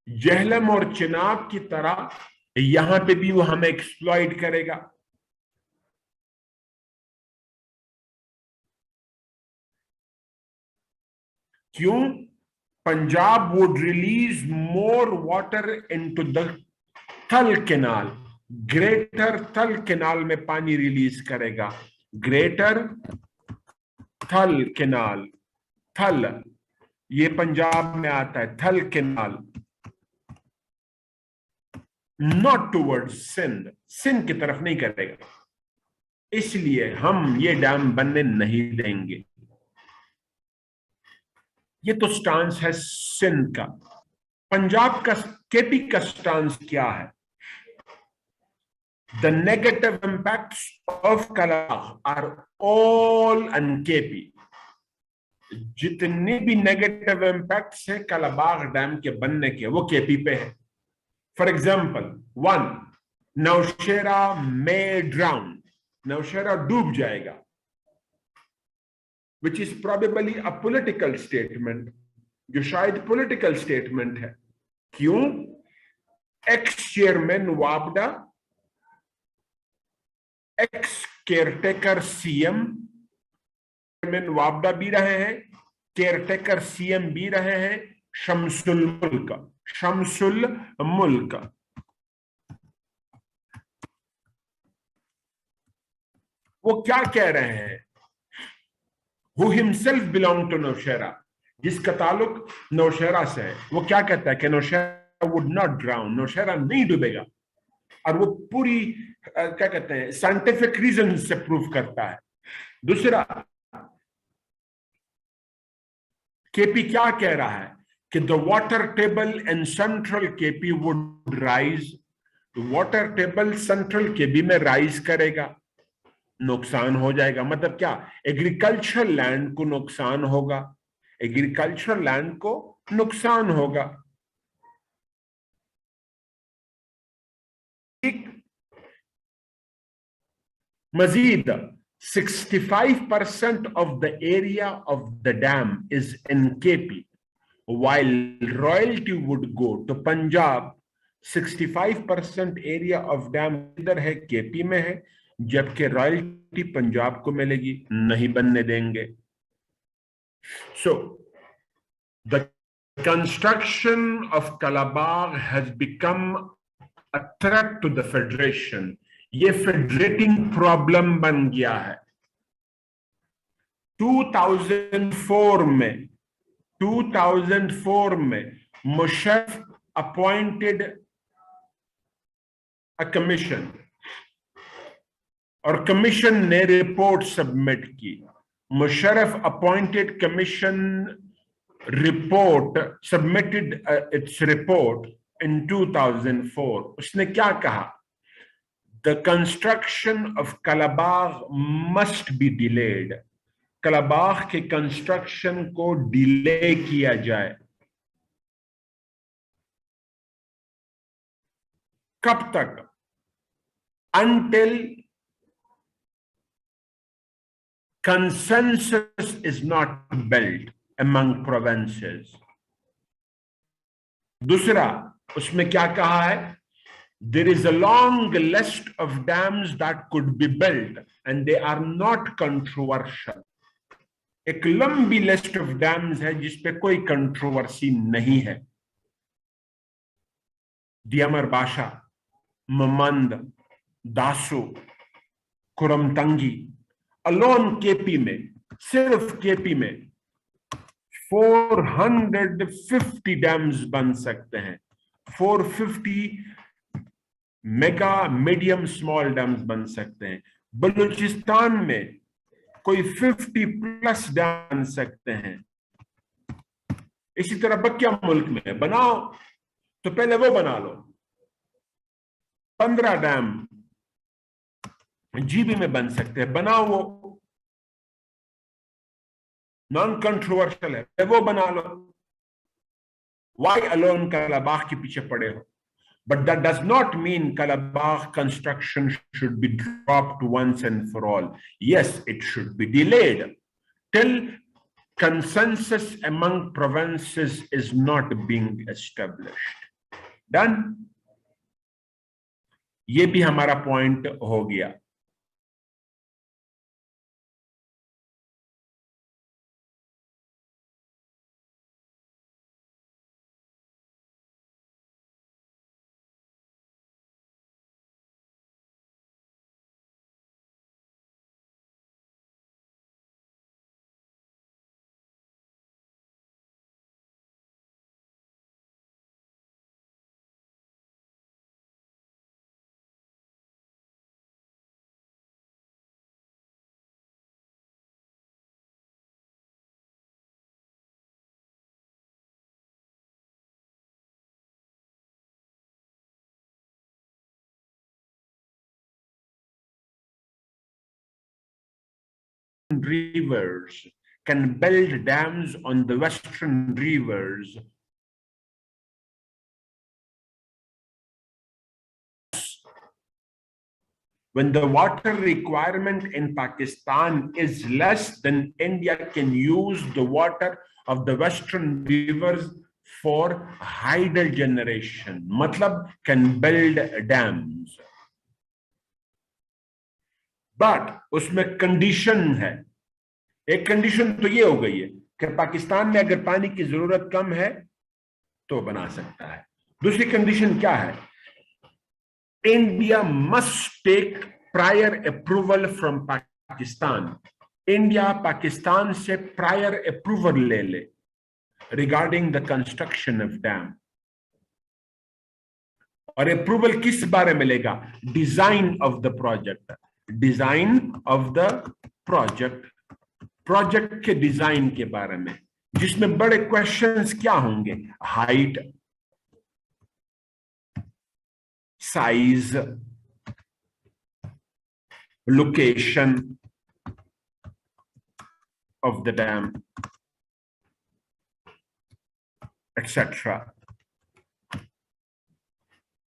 Jhelum और चेनाब की तरह यहां पे भी वो हमें एक्सप्लॉइट करेगा। क्यों? Punjab would release more water into the Thal Canal. Greater थल कैनाल में पानी रिलीज करेगा. ग्रेटर थल कैनाल, थल ये पंजाब में आता है. Thal canal, not towards Sindh, Sindh की तरफ नहीं करेगा. इसलिए हम ये डैम बनने नहीं देंगे. ये तो स्टांस है सिंध का. पंजाब का, केपी का स्टांस क्या है? The negative impacts of Kalabagh are all on KP. जितने भी नेगेटिव इम्पैक्ट्स है कलाबाग डैम के बनने के, वो केपी पे है. For example, 1, Nowshera may drown, Nowshera डूब जाएगा, which is probably a political statement, जो शायद पॉलिटिकल स्टेटमेंट है. क्यों? X chairman वापडा, x caretaker CM, chairman वापडा भी रहे हैं, केयरटेकर सीएम भी रहे हैं, शमसुल मुल्क, शमसुल मुल्क. वो क्या कह रहे हैं? Who himself belong to Nowshera, जिसका ताल्लुक नौशेरा से है, वो क्या कहता है कि Nowshera would not drown, Nowshera नहीं डूबेगा. और वो पूरी क्या कहते हैं, साइंटिफिक रीजन से प्रूव करता है. दूसरा, केपी क्या कह रहा है कि the water table in central KP would rise. Water table central KP में राइज करेगा, नुकसान हो जाएगा. मतलब क्या? एग्रीकल्चरल लैंड को नुकसान होगा, एग्रीकल्चरल लैंड को नुकसान होगा. मजीद 65% of the area of the dam is in KP, while royalty would go to Punjab. 65% area of dam इधर है, केपी में है, जबकि रॉयल्टी पंजाब को मिलेगी. नहीं बनने देंगे. So the construction of Kalabagh has become a threat to the federation. ये फेडरेटिंग प्रॉब्लम बन गया है. 2004 में मुशर्रफ अपॉइंटेड अ कमीशन, और कमीशन ने रिपोर्ट सबमिट की. Musharraf appointed commission report submitted its report in 2004. उसने क्या कहा? The construction of Kalabagh must be delayed. कलाबाग के कंस्ट्रक्शन को डिले किया जाए. कब तक? Until consensus is not built among provinces. दूसरा, उसमें क्या कहा है? There is a long list of dams that could be built and they are not controversial. एक लंबी लिस्ट ऑफ डैम्स है जिसपे कोई कंट्रोवर्सी नहीं है. दियामर बाशा, ममंद, दासो, कुरमतंगी, अलोन केपी में, सिर्फ केपी में 450 डैम्स बन सकते हैं. 450 मेगा, मीडियम, स्मॉल डैम्स बन सकते हैं. बलूचिस्तान में कोई 50+ डैम बन सकते हैं. इसी तरह बकिया मुल्क में बनाओ तो पहले वो बना लो. 15 डैम जीबी में बन सकते हैं, बनाओ. वो नॉन कंट्रोवर्शियल है, वो बना लो. वाई अलोन कलाबाग के पीछे पड़े हो? But that does not mean Kalabagh construction should be dropped once and for all. Yes, it should be delayed till consensus among provinces is not being established. Done? ये भी हमारा पॉइंट हो गया. rivers, can build dams on the western rivers. When the water requirement in Pakistan is less, then India can use the water of the western rivers for hydel generation. Matlab, can build dams. But उसमें condition है. एक condition तो ये हो गई है कि पाकिस्तान में अगर पानी की जरूरत कम है तो बना सकता है. दूसरी कंडीशन क्या है? India must take prior approval from Pakistan. India Pakistan से prior approval ले ले regarding the construction of dam. और approval किस बारे में लेगा? Design of the project. Design of the project. Project के design के बारे में, जिसमें बड़े questions क्या होंगे? Height, size, location of the dam, etc.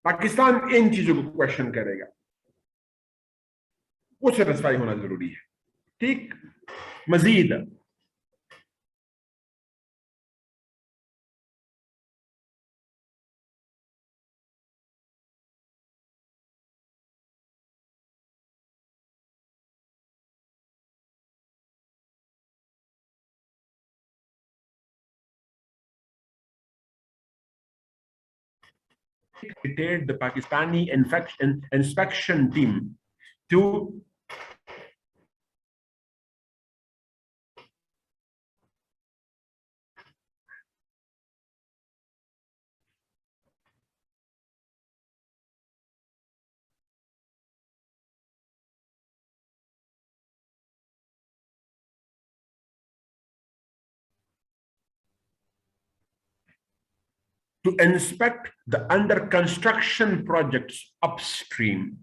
Pakistan इन चीजों को क्वेश्चन करेगा, वो सेटिस्फाई होना जरूरी है. ठीक. मजीद the Pakistani inspection team to inspect the under construction projects upstream.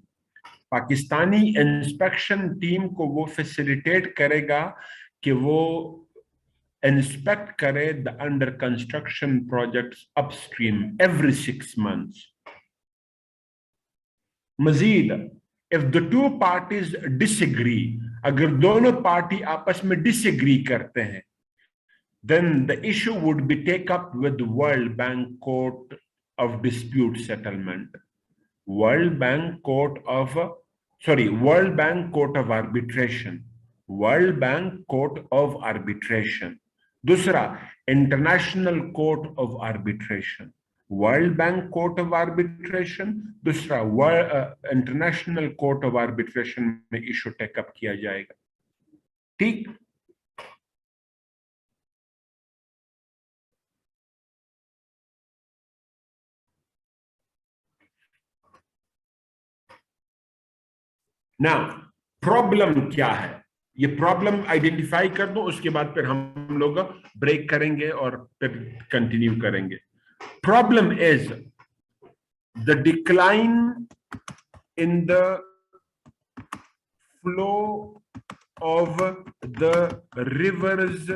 Pakistani inspection team को वो फैसिलिटेट करेगा कि वो इंस्पेक्ट करे the under construction projects upstream every 6 months. Majeed, if the two parties disagree, अगर दोनों पार्टी आपस में disagree करते हैं, then the issue would be taken up with the World Bank Court of Dispute Settlement. World Bank Court of Arbitration. World Bank Court of Arbitration. दूसरा, International Court of Arbitration. World Bank Court of Arbitration. दूसरा, International Court of Arbitration में issue take up किया जाएगा. ठीक. Now, problem क्या है? ये problem identify कर दो, उसके बाद फिर हम लोग ब्रेक करेंगे और फिर कंटिन्यू करेंगे. Problem is the decline in the flow of the reverse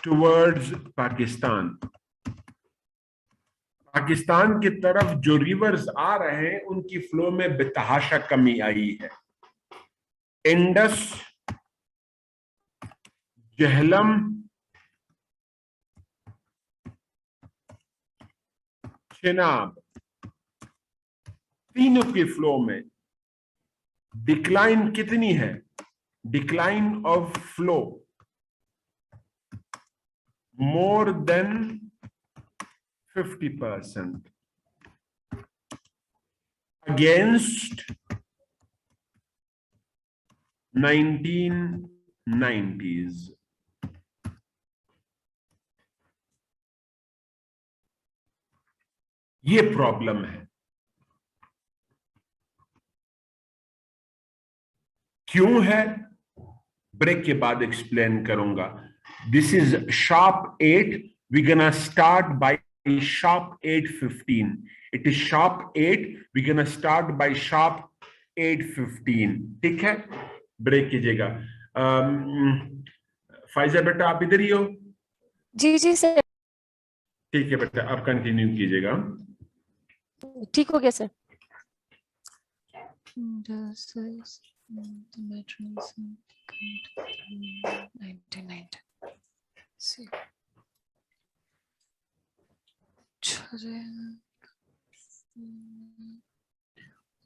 towards Pakistan. Pakistan की तरफ जो रिवर्स आ रहे हैं उनकी फ्लो में बेतहाशा कमी आई है. इंडस, जहलम, चेनाब, तीनों के फ्लो में डिक्लाइन कितनी है? Decline of flow more than 50% against 1990s. ये प्रॉब्लम है. क्यों है? ब्रेक के बाद एक्सप्लेन करूंगा. This is sharp 8. We're gonna start by sharp 8:15. It is sharp 8. We're gonna start by sharp 8:15. ठीक है? ब्रेक कीजिएगा. फाइजा बेटा आप इधर ही हो? जी जी सर। ठीक है बेटा, आप कंटिन्यू कीजिएगा। ठीक हो गया sir. Does this the matrix 1990 see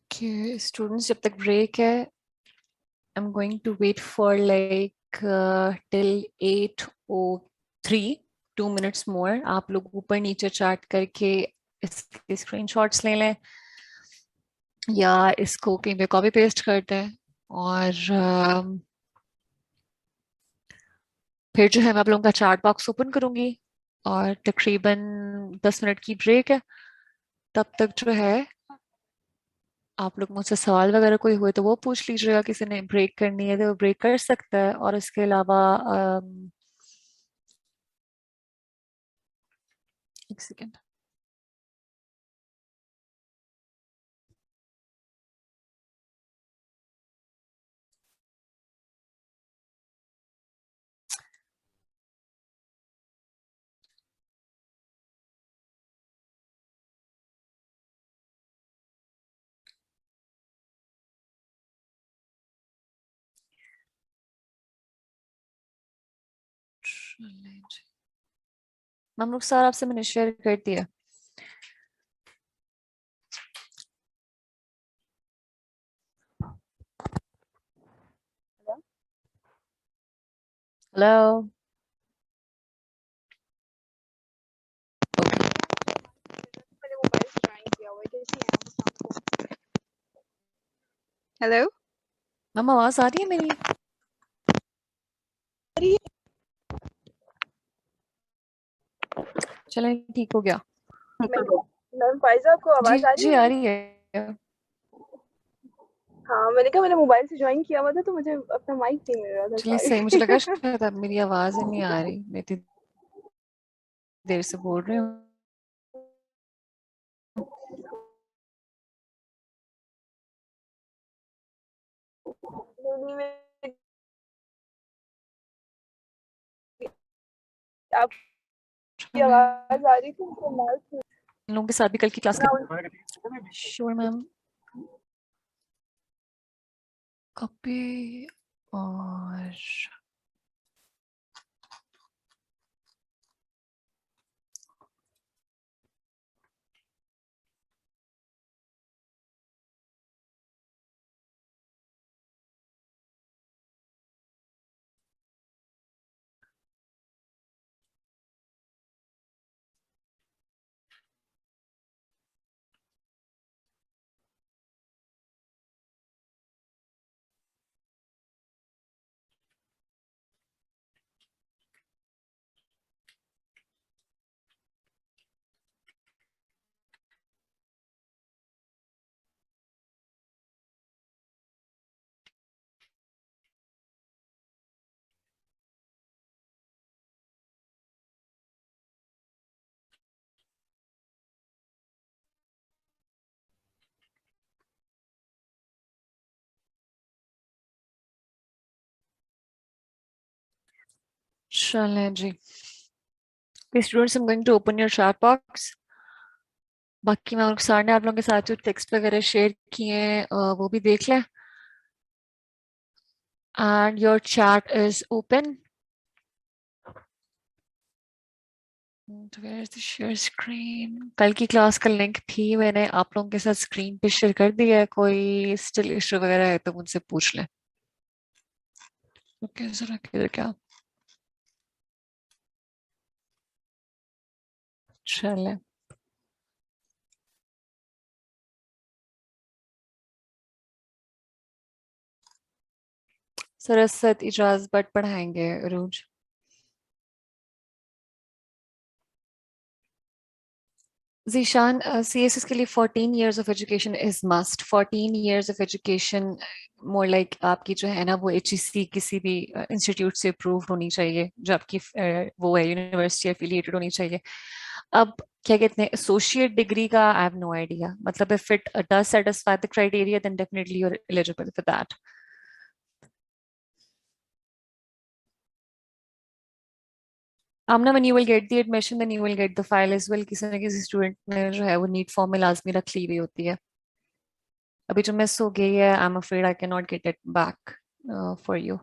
okay students जब तक break है I'm going to wait for like till 8:03 2 minutes more आप लोग ऊपर नीचे चार्ट करके इसके स्क्रीनशॉट्स ले लें या इसको कहीं पे कॉपी पेस्ट करते हैं और फिर जो है मैं आप लोगों का चार्ट बॉक्स ओपन करूंगी और तकरीबन 10 मिनट की ब्रेक है। तब तक जो है आप लोग मुझसे सवाल वगैरह कोई हुए तो वो पूछ लीजिएगा, किसी ने ब्रेक करनी है तो वो ब्रेक कर सकता है। और इसके अलावा एक सेकेंड मैम रुखसार आपसे मैंने शेयर कर दिया। हेलो हेलो मैम आवाज आ रही है मेरी? चलें ठीक हो गया। मैम फाइजा आपको जी आवाज आ रही जी है? आ रही है। हाँ मैंने कहा मैंने मोबाइल से ज्वाइन किया हुआ था तो मुझे अपना माइक नहीं मिल रहा था। चलिए सही, मुझे लगा शायद अब मेरी आवाज ही नहीं आ रही, मैं इतनी देर से बोल रही हूँ। आपकी आवाज आ रही थी तो इन लोगों के साथ भी कल की क्लास कर श्योर मैम। कॉपी और चलें जी। Students, I am going to open your chat box. बाकी मैं सर ने आप लोगों के साथ जो टेक्स्ट वगैरह शेयर किए हैं वो भी देख लें। And your chat is open. Share screen. कल की क्लास का लिंक थी, मैंने आप लोगों के साथ स्क्रीन पे शेयर कर दिया है। कोई स्टिल इशू वगैरह है तो मुझसे पूछ लें। ओके जरा किधर क्या चलें। सरसत इजाज बट पढ़ाएंगे रोज। जीशान, CSS के लिए 14 years of education is must. 14 years of education more like आपकी जो है ना वो HEC किसी भी इंस्टीट्यूट से अप्रूव होनी चाहिए, जो आपकी वो है यूनिवर्सिटी एफिलिएटेड होनी चाहिए। अब क्या कहते हैं एसोसिएट डिग्री का आई हैव नो आइडिया, मतलब if it does satisfy the criteria then definitely you're eligible for that. Amna, when you will get the admission, then you will get the file as well. किसी न किसी student ने जो है वो NEET form में लाजमी रख ली हुई होती है. अभी जो मिस हो गई है, I'm afraid I cannot get it back for you.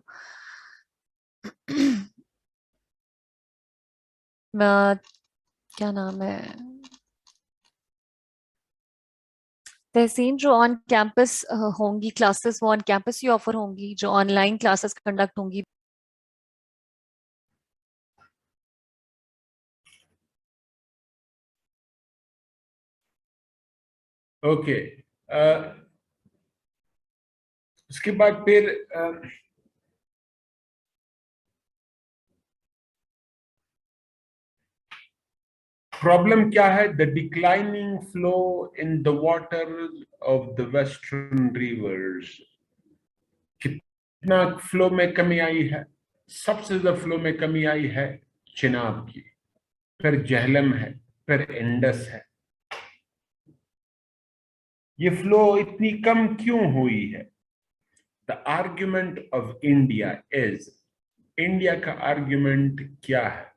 क्या नाम है, तहसीन, जो ऑन कैंपस होंगी क्लासेस वो ऑन कैंपस ही ऑफर होंगी, जो ऑनलाइन क्लासेस कंडक्ट होंगी ओके। उसके बाद फिर प्रॉब्लम क्या है? The declining flow in the water of the western rivers. कितना फ्लो में कमी आई है? सबसे ज्यादा फ्लो में कमी आई है चिनाब की, फिर झेलम है, फिर इंडस है। ये फ्लो इतनी कम क्यों हुई है? The argument of India is, India का आर्ग्यूमेंट क्या है?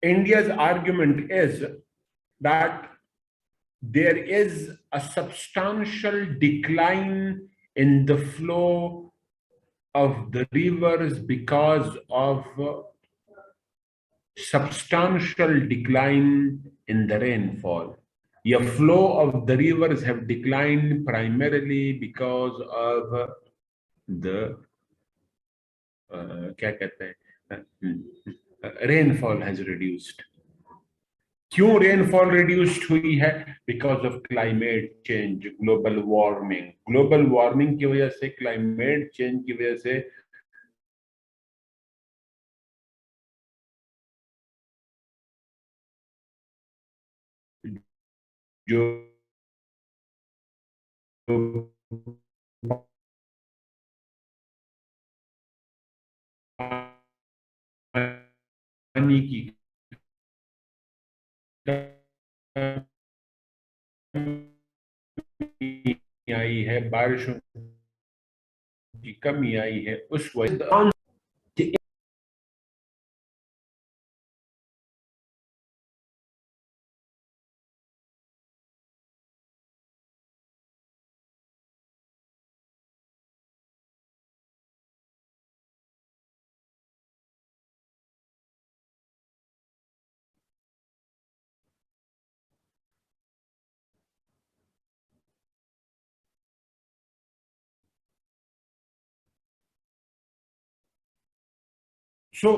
India's argument is that there is a substantial decline in the flow of the rivers because of substantial decline in the rainfall. The flow of the rivers have declined primarily because of the rainfall has reduced. क्यों rainfall reduced हुई है? Because of climate change, global warming. Global warming की वजह से, climate change की वजह से जो पानी की आई है, बारिशों की कमी आई है, उस वजह सो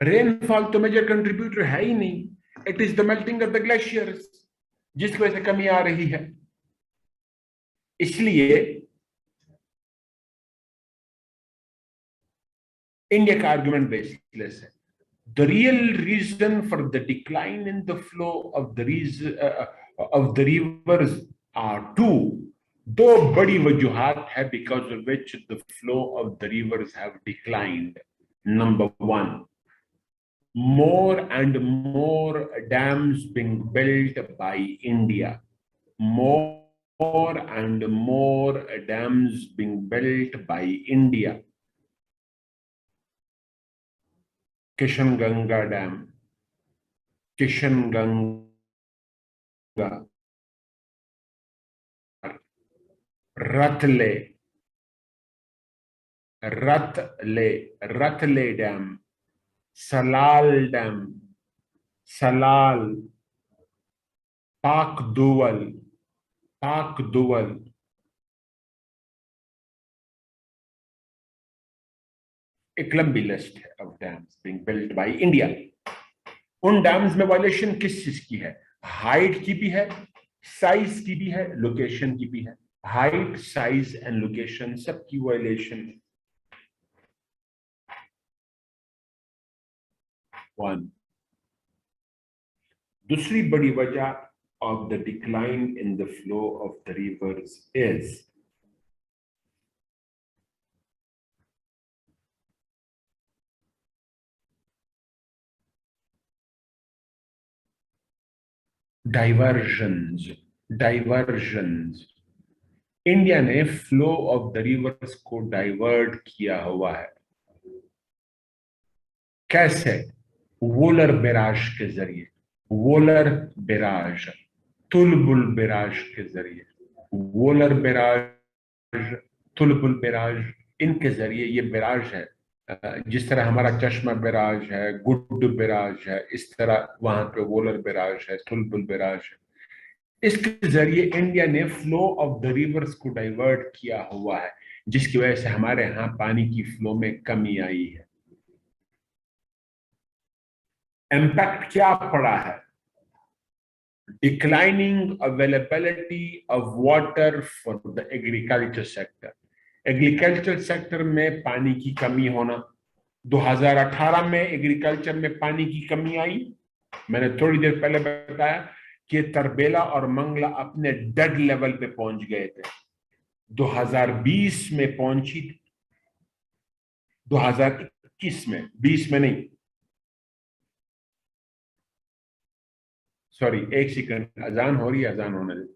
रेनफॉल तो मेजर कंट्रीब्यूटर है ही नहीं। It is the melting of the glaciers जिसकी वजह से कमी आ रही है। इसलिए इंडिया का आर्गुमेंट बेसलेस है। The real reason for the decline in the flow of the rivers are two. दो बड़ी वजूहात है because of which the flow of the rivers have declined. Number one, more and more dams being built by India. More and more dams being built by India. Kishanganga Dam, Kishanganga, Ratle Dam, Salal Dam, Salal, Pak Duwal, एक लंबी list है of dams being built by India. उन dams में violation किस चीज की है? Height की भी है, साइज की भी है, लोकेशन की भी है। हाइट, साइज एंड लोकेशन सबकी वायलेशन है। वन। दूसरी बड़ी वजह of the decline in the flow of the rivers is diversions। India ने फ्लो ऑफ द रिवर्स को डाइवर्ट किया हुआ है। कैसे? वोलर बैराज के जरिए, वोलर बैराज, तुलबुल बैराज के जरिए, वोलर बैराज, तुलबुल बैराज, इनके जरिए ये बैराज है। जिस तरह हमारा चश्मा बैराज है, गुड बैराज है, इस तरह वहां पे वोलर बैराज है, तुलबुल बैराज है। इसके जरिए इंडिया ने फ्लो ऑफ द रिवर्स को डाइवर्ट किया हुआ है, जिसकी वजह से हमारे यहाँ पानी की फ्लो में कमी आई है। इम्पैक्ट क्या पड़ा है? Declining availability of water for the agriculture sector. Agriculture sector में पानी की कमी होना। 2018 में एग्रीकल्चर में पानी की कमी आई। मैंने थोड़ी देर पहले बताया कि तरबेला और मंगला अपने डेड लेवल पे पहुंच गए थे। 2020 में पहुंची, 2021 में, 20 में नहीं, सॉरी, एक सेकंड, अजान हो रही है, अजान होने दे।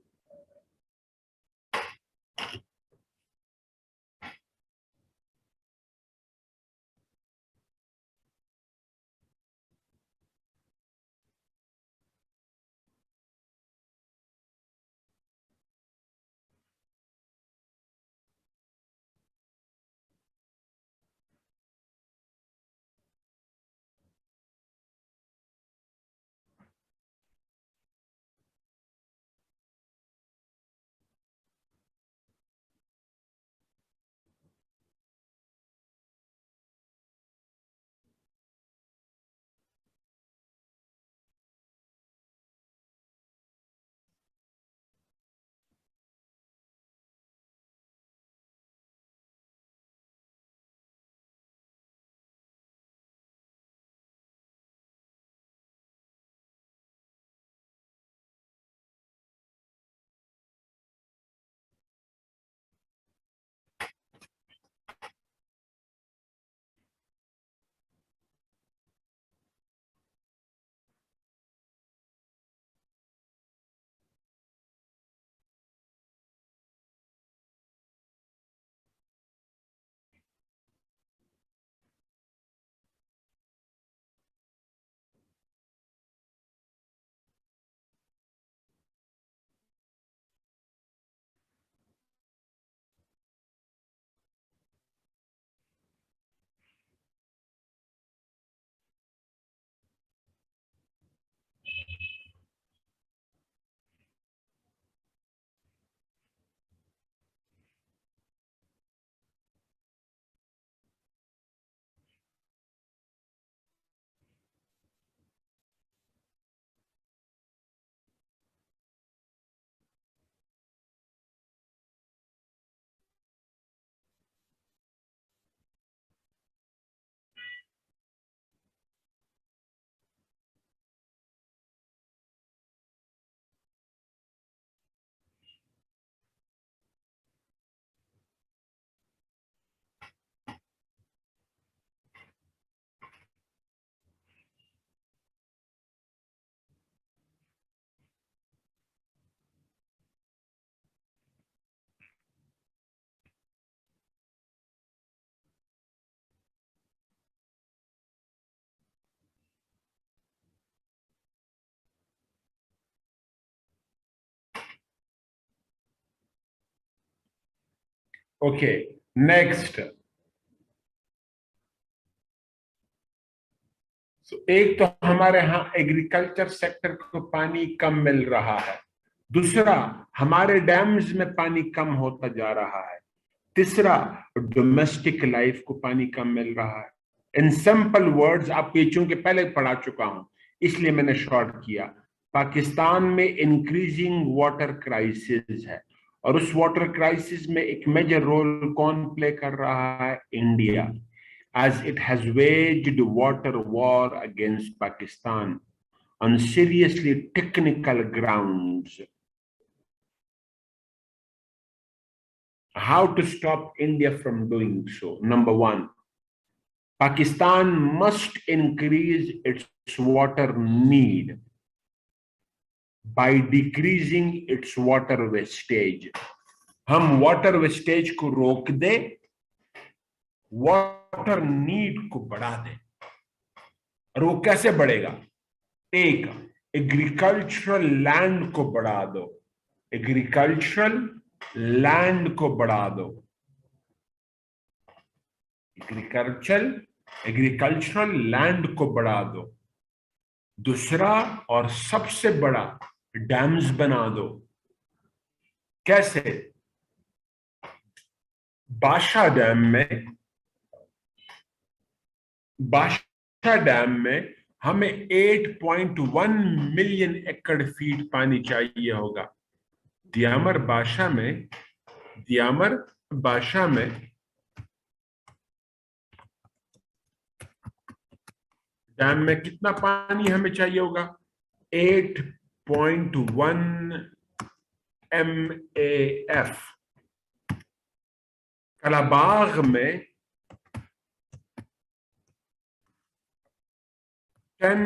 Okay, next. एक तो हमारे यहाँ एग्रीकल्चर सेक्टर को पानी कम मिल रहा है। दूसरा, हमारे डैम्स में पानी कम होता जा रहा है। तीसरा, डोमेस्टिक लाइफ को पानी कम मिल रहा है। इन सिंपल वर्ड्स, आप ये चूंकि पहले पढ़ा चुका हूं इसलिए मैंने शॉर्ट किया। पाकिस्तान में इंक्रीजिंग वाटर क्राइसिस है, और उस वाटर क्राइसिस में एक मेजर रोल कौन प्ले कर रहा है? India. as it has waged water war against Pakistan on seriously technical grounds. How to stop India from doing so? Number one, Pakistan must increase its water need by decreasing its water wastage. हम water wastage को रोक दे, water need को बढ़ा दे। और वो कैसे बढ़ेगा? एक, एग्रीकल्चरल लैंड को बढ़ा दो, एग्रीकल्चरल लैंड को बढ़ा दो, एग्रीकल्चरल लैंड को बढ़ा दो। दूसरा और सबसे बड़ा, डैम्स बना दो। कैसे? बादशाह डैम में हमें 8.1 मिलियन एकड़ फीट पानी चाहिए होगा। दियामर बादशाह में डैम में कितना पानी हमें चाहिए होगा? 8.1 MAF। कलाबाग में 10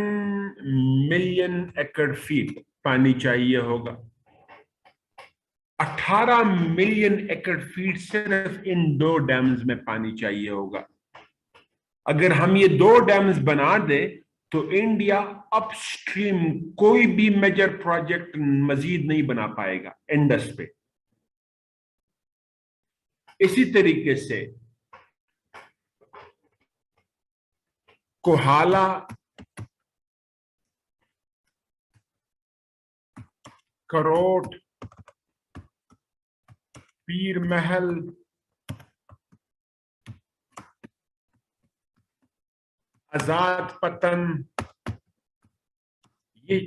मिलियन एकड़ फीट पानी चाहिए होगा। 18 मिलियन एकड़ फीट सिर्फ इन दो डैम्स में पानी चाहिए होगा। अगर हम ये दो डैम्स बना दे तो इंडिया अपस्ट्रीम कोई भी मेजर प्रोजेक्ट मजीद नहीं बना पाएगा इंडस पे। इसी तरीके से कोहाला, करोट, पीर महल, आजाद पतन, ये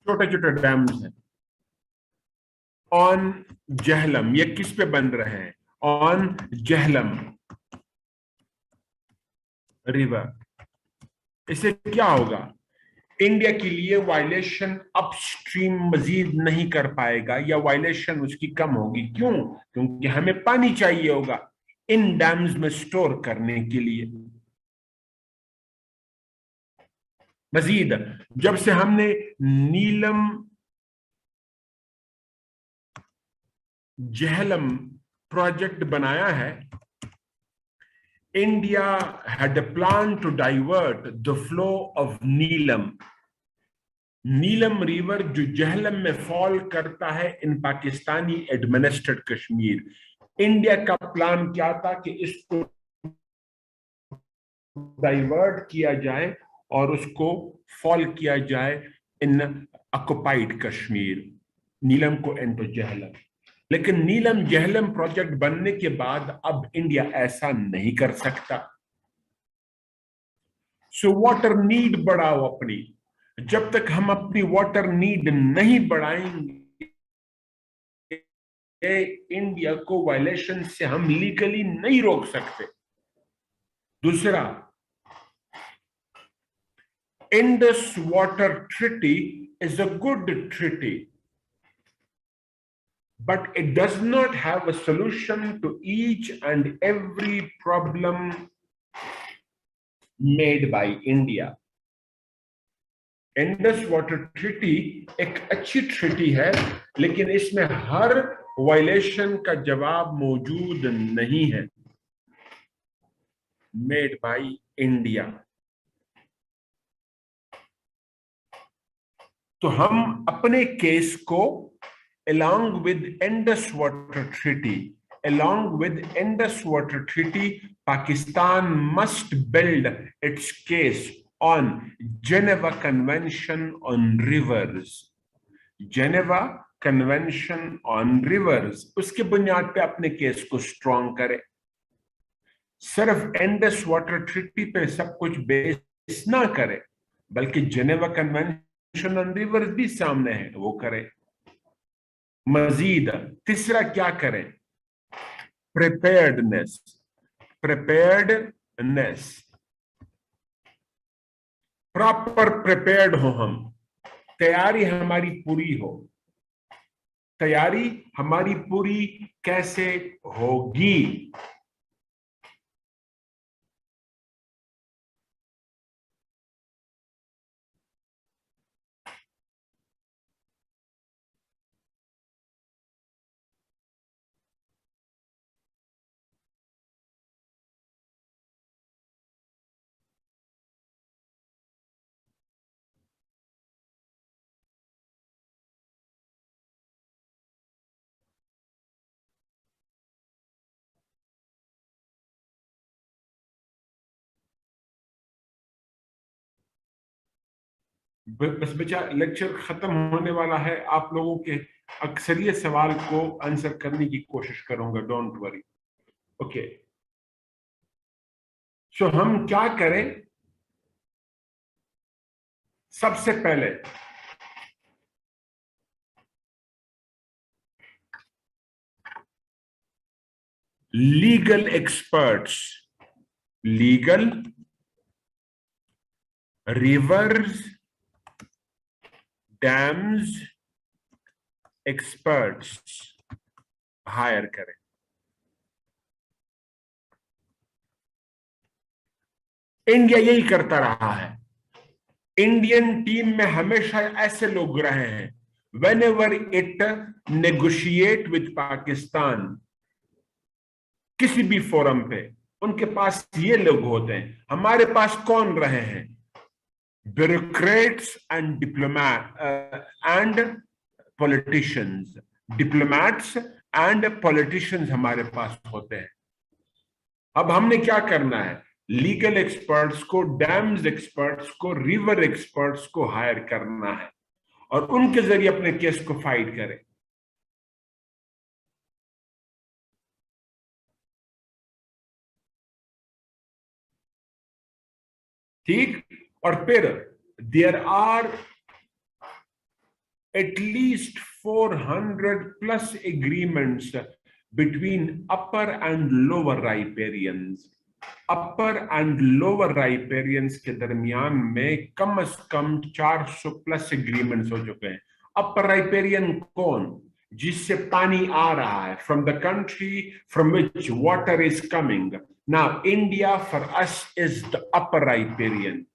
छोटे छोटे डैम्स हैं। ऑन जहलम, ये किस पे बन रहे हैं? On Jhelum river. इससे क्या होगा? इंडिया के लिए वायलेशन अपस्ट्रीम मजीद नहीं कर पाएगा या वायलेशन उसकी कम होगी। क्यों? क्योंकि हमें पानी चाहिए होगा इन डैम्स में स्टोर करने के लिए। मजीद जब से हमने नीलम जहलम प्रोजेक्ट बनाया है, India had a plan to divert the flow of Neelam. Neelam river जो जहलम में फॉल करता है इन पाकिस्तानी एडमिनिस्ट्रेटेड कश्मीर। इंडिया का प्लान क्या था कि इसको डाइवर्ट किया जाए और उसको फॉल किया जाए इन ऑक्युपाइड कश्मीर, नीलम को एंड जहलम। लेकिन नीलम जहलम प्रोजेक्ट बनने के बाद अब इंडिया ऐसा नहीं कर सकता। सो वाटर नीड बढ़ाओ अपनी। जब तक हम अपनी वाटर नीड नहीं बढ़ाएंगे, इंडिया को वायलेशन से हम लीगली नहीं रोक सकते। दूसरा, Indus water treaty is a good treaty, but it does not have a solution to each and every problem made by India. Indus Water Treaty एक अच्छी ट्रीटी है, लेकिन इसमें हर वायलेशन का जवाब मौजूद नहीं है मेड बाय इंडिया। तो हम अपने केस को along with Indus Water Treaty, Pakistan must build its case on Geneva Convention on Rivers. Geneva Convention on Rivers, उसके बुनियाद पे अपने केस को स्ट्रॉन्ग करे। सिर्फ इंडस वाटर ट्रीटी पे सब कुछ बेस ना करे, बल्कि जेनेवा कन्वेंशन ऑन रिवर्स भी सामने है, वो करे। मजीद तीसरा क्या करें? प्रिपेयर्डनेस। प्रिपेयर्डनेस, प्रॉपर प्रिपेयर्ड हो हम, तैयारी हमारी पूरी हो। तैयारी हमारी पूरी कैसे होगी? बस बच्चा, लेक्चर खत्म होने वाला है। आप लोगों के अक्सरियत सवाल को आंसर करने की कोशिश करूंगा, डोंट वरी। ओके, सो हम क्या करें? सबसे पहले legal experts, legal rivers dams experts hire करें। इंडिया यही करता रहा है। इंडियन टीम में हमेशा ऐसे लोग रहे हैं, whenever it negotiate with Pakistan, किसी भी फोरम पे उनके पास ये लोग होते हैं। हमारे पास कौन रहे हैं? Bureaucrats and diplomat and politicians, diplomats and politicians हमारे पास होते हैं। अब हमने क्या करना है? लीगल एक्सपर्ट्स को, डैम्स एक्सपर्ट्स को, रिवर एक्सपर्ट्स को हायर करना है और उनके जरिए अपने केस को फाइट करें। ठीक? और फिर there are at least 400 plus agreements between upper and lower riparians. Upper and lower riparians के दरमियान में कम से कम 400 प्लस एग्रीमेंट्स हो चुके हैं। अपर राइपेरियन कौन? जिससे पानी आ रहा है, from the country from which water is coming. Now India for us is the upper riparian.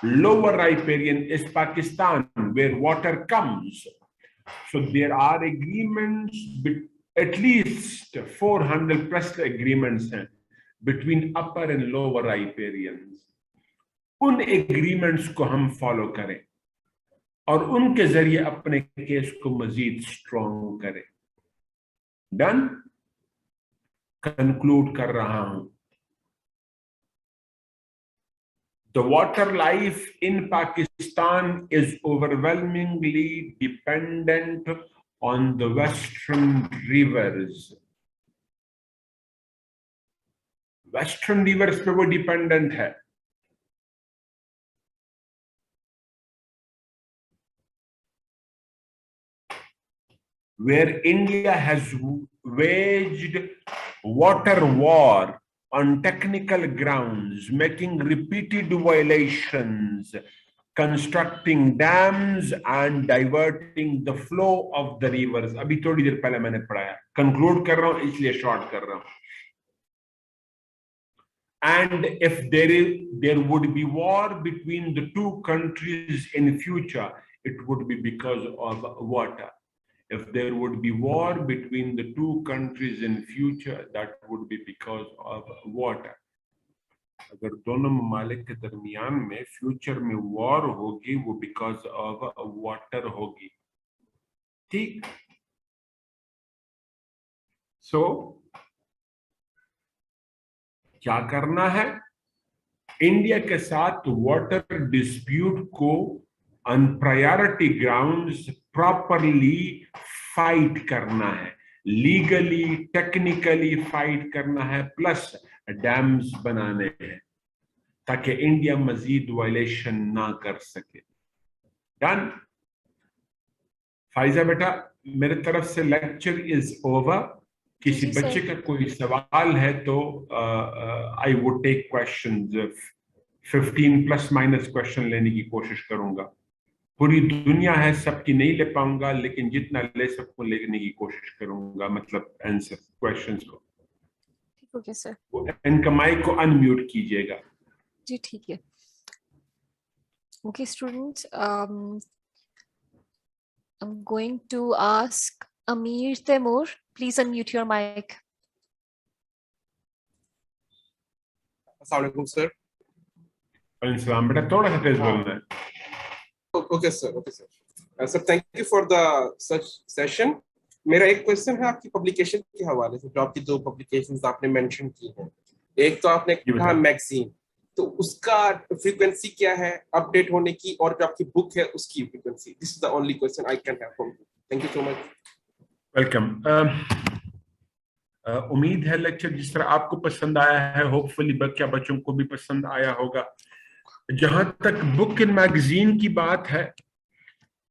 Lower riparian is Pakistan, where water comes. So there are agreements, at least 400 plus agreements between upper and lower riparians. उन agreements को हम follow करें और उनके जरिए अपने case को मजीद strong करें। डन? कंक्लूड कर रहा हूं। The water life in Pakistan is overwhelmingly dependent on the western rivers. Western rivers पे वो dependent है। Where India has waged water war on technical grounds, making repeated violations, constructing dams and diverting the flow of the rivers. अभी थोड़ी देर पहले मैंने पढ़ाया, conclude कर रहा हूं इसलिए short कर रहा हूं। And if there would be war between the two countries in future, it would be because of water. If there would be war between the two countries in future, that would be because of water. अगर दोनों ममालिक के दरमियान में future में war होगी, वो because of water होगी। ठीक? सो क्या करना है? इंडिया के साथ वाटर डिस्प्यूट को on priority grounds properly fight करना है, लीगली टेक्निकली फाइट करना है, प्लस डैम्स बनाने हैं ताकि इंडिया मजीद वायलेशन ना कर सके। डन? फाइजा बेटा, मेरे तरफ से लेक्चर इज ओवर। किसी जी बच्चे सर। का कोई सवाल है तो I would take questions, 15 plus minus question लेने की कोशिश करूंगा। पूरी दुनिया है, सबकी नहीं ले पाऊंगा, लेकिन जितना ले सकूं लेने की कोशिश करूंगा, मतलब आंसर क्वेश्चंस को। ठीक हो गया सर। इनका माइक को अनम्यूट कीजिएगा। जी ठीक है। Okay, students, I'm going to ask Amir Temur. Please unmute your mic. Assalamu alaikum, sir. सलाम बेटा, थोड़ा सा तेज बोलना है। Okay, sir. Okay, sir. Sir, thank you for the such session. मेरा एक क्वेश्चन है आपकी पब्लिकेशन के हवाले से, जो आपकी दो पब्लिकेशंस आपने मेंशन की हैं। एक तो आपने कहा मैगजीन, तो उसका फ्रीक्वेंसी क्या है अपडेट होने की, और जो आपकी बुक है उसकी frequency. This is the only question I can have from you. Thank you so much. Welcome. उम्मीद है लेक्चर जिस तरह आपको पसंद आया है, होपफुली बच्चों को भी पसंद आया होगा। जहां तक बुक इन मैगजीन की बात है,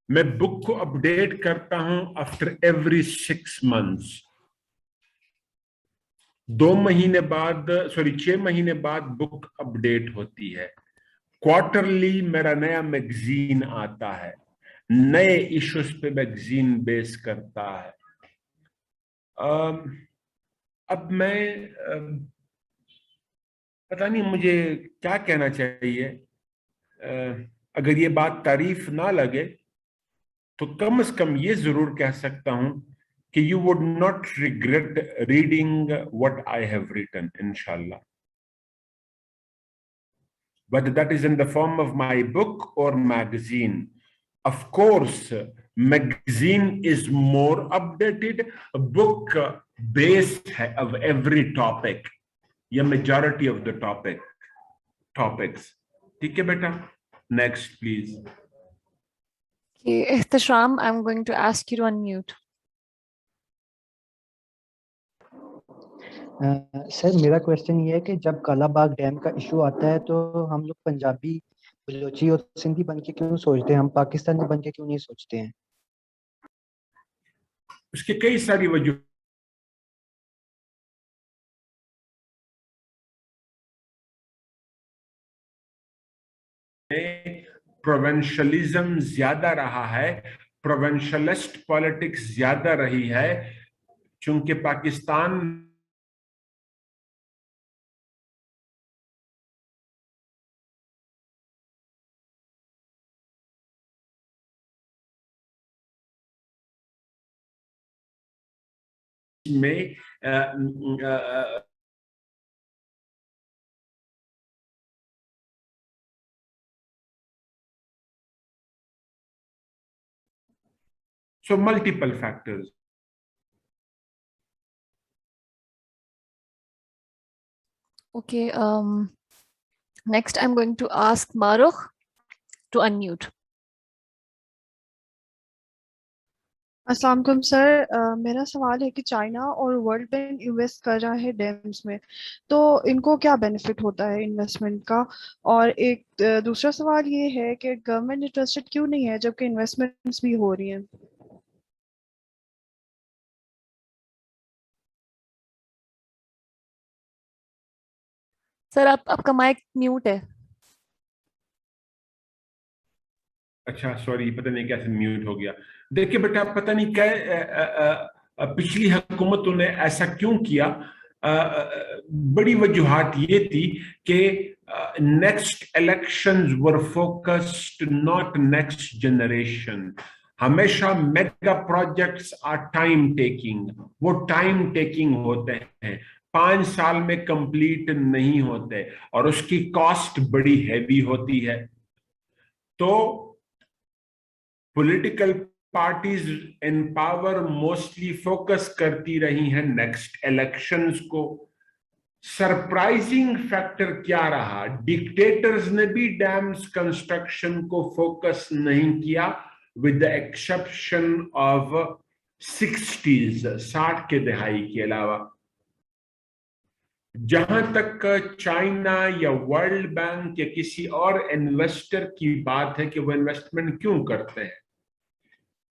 मैं बुक को अपडेट करता हूं आफ्टर एवरी 6 मंथ्स। 6 महीने बाद बुक अपडेट होती है। क्वार्टरली मेरा नया मैगजीन आता है, नए इश्यूज पे मैगजीन बेस करता है। अब मैं पता नहीं मुझे क्या कहना चाहिए। अगर ये बात तारीफ ना लगे तो कम से कम ये जरूर कह सकता हूं कि you would not regret reading what I have written, इंशाल्लाह, whether that is in the form of my book or magazine. Of course, magazine is more updated, book based of every topic, या majority of the topics. ठीक है बेटा, next please. Okay, Ihtisham, I'm going to ask you to unmute. Sir मेरा question ये है कि जब Kalabagh dam का इशू आता है तो हम लोग पंजाबी, बलोची और सिंधी बन के क्यों सोचते हैं, हम पाकिस्तानी बन के क्यों नहीं सोचते हैं? उसकी कई सारी वजह। प्रोवेंशलिज्म ज्यादा रहा है, प्रोवेंशलिस्ट पॉलिटिक्स ज्यादा रही है, चूंकि पाकिस्तान में so multiple factors. Okay, next I'm going to ask Marukh to unmute. अस्सलाम वालेकुम सर। मेरा सवाल है कि चाइना और वर्ल्ड बैंक इन्वेस्ट कर रहा है डैम्स में, तो इनको क्या बेनिफिट होता है इन्वेस्टमेंट का? और एक दूसरा सवाल ये है कि गवर्नमेंट इंटरेस्टेड क्यों नहीं है जबकि इन्वेस्टमेंट्स भी हो रही हैं? सर आपका माइक म्यूट है। अच्छा सॉरी, पता नहीं कैसे म्यूट हो गया। देखिए बेटा, पता नहीं क्या पिछली हुकूमतों ने ऐसा क्यों किया। बड़ी वजूहात ये थी कि next elections were focused not next generation. हमेशा mega projects are time taking, वो टाइम टेकिंग होते हैं, 5 साल में कंप्लीट नहीं होते और उसकी कॉस्ट बड़ी हैवी होती है। तो political parties in power mostly focus करती रही हैं नेक्स्ट इलेक्शंस को। सरप्राइजिंग फैक्टर क्या रहा, डिक्टेटर्स ने भी डैम्स कंस्ट्रक्शन को फोकस नहीं किया, with the exception of 60s के दहाई के अलावा। जहां तक चाइना या वर्ल्ड बैंक या किसी और इन्वेस्टर की बात है कि वो इन्वेस्टमेंट क्यों करते हैं,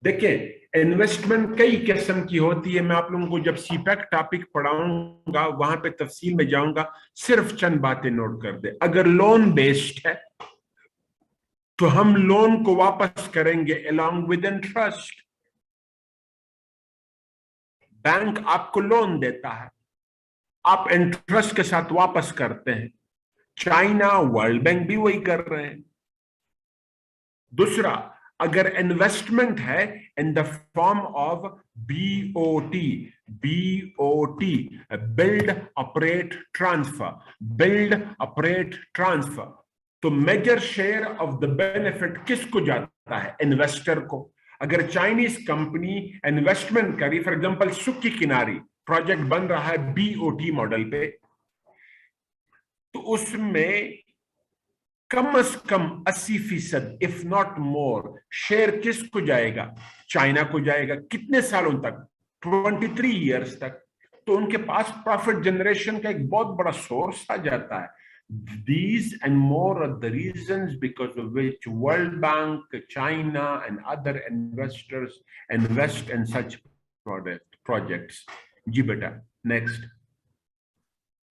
देखिए इन्वेस्टमेंट कई किस्म की होती है, मैं आप लोगों को जब सीपैक टॉपिक पढ़ाऊंगा वहां पे तफसील में जाऊंगा, सिर्फ चंद बातें नोट कर दे। अगर लोन बेस्ड है तो हम लोन को वापस करेंगे अलोंग विद इंटरेस्ट। बैंक आपको लोन देता है, आप इंटरेस्ट के साथ वापस करते हैं। चाइना, वर्ल्ड बैंक भी वही कर रहे हैं। दूसरा, अगर इन्वेस्टमेंट है in the form of BOT, BOT build operate transfer, build operate transfer, तो major share of the benefit किसको जाता है? इन्वेस्टर को। अगर चाइनीज कंपनी इन्वेस्टमेंट करी, for example Suki Kinari project बन रहा है बीओटी मॉडल पे, तो उसमें कम से कम 80% इफ नॉट मोर शेयर किसको जाएगा? चाइना को जाएगा। कितने सालों तक? 23 इयर्स तक। तो उनके पास प्रॉफिट जनरेशन का एक बहुत बड़ा सोर्स आ जाता है। These and more are the reasons because of which World Bank, China and other investors invest in such projects. जी बेटा, next.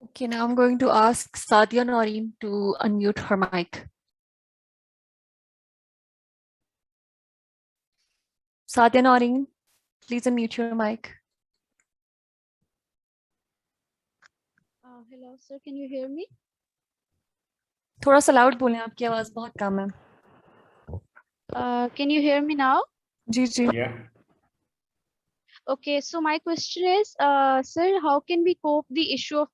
Okay, now I'm going to ask Sadia Noreen to unmute her mic. Sadia Noreen, please unmute your mic. Hello, sir. Can you hear me? थोड़ा सा loud बोलें, आपकी आवाज बहुत कम है। Can you hear me now? Ji ji. Yeah. Okay, so my question is, sir, how can we cope the issue of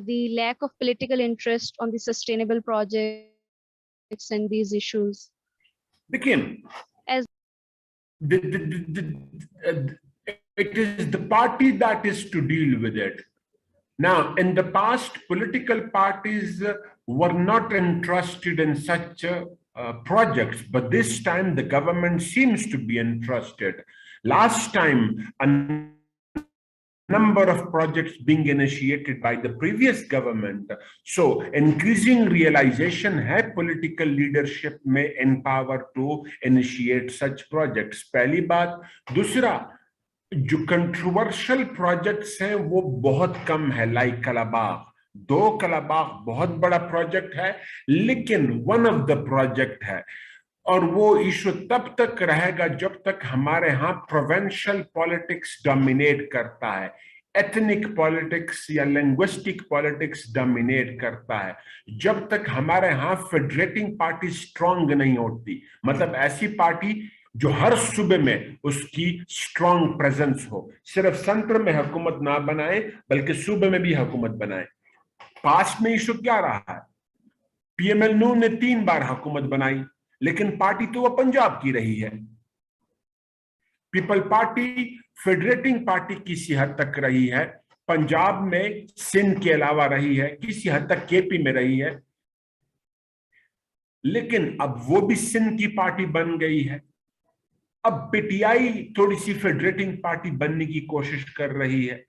the lack of political interest on the sustainable projects and these issues? देखिए, As it is the party that is to deal with it. Now, in the past, political parties were not interested in such projects, but this time the government seems to be interested. Last time, a number of projects being initiated by the previous government. So increasing realization है political leadership में in power to initiate such projects. पहली बात। दूसरा, जो controversial projects हैं वो बहुत कम है, लाइक कलाबाग। 2 कलाबाग बहुत बड़ा प्रोजेक्ट है, लेकिन वन ऑफ द प्रोजेक्ट है, और वो इशू तब तक रहेगा जब तक हमारे यहाँ प्रोविंशियल पॉलिटिक्स डोमिनेट करता है, एथनिक पॉलिटिक्स या लिंग्विस्टिक पॉलिटिक्स डोमिनेट करता है। जब तक हमारे यहाँ फेडरेटिंग पार्टी स्ट्रांग नहीं होती, मतलब ऐसी पार्टी जो हर सूबे में उसकी स्ट्रांग प्रेजेंस हो, सिर्फ सेंटर में हुकूमत ना बनाए बल्कि सूबे में भी हुकूमत बनाए। पास्ट में इशू क्या रहा है? पीएमएल नून ने 3 बार हुकूमत बनाई, लेकिन पार्टी तो वो पंजाब की रही है। पीपल पार्टी फेडरेटिंग पार्टी किसी हद तक रही है, पंजाब में सिंध के अलावा रही है, किसी हद तक केपी में रही है, लेकिन अब वो भी सिंध की पार्टी बन गई है। अब पीटीआई थोड़ी सी फेडरेटिंग पार्टी बनने की कोशिश कर रही है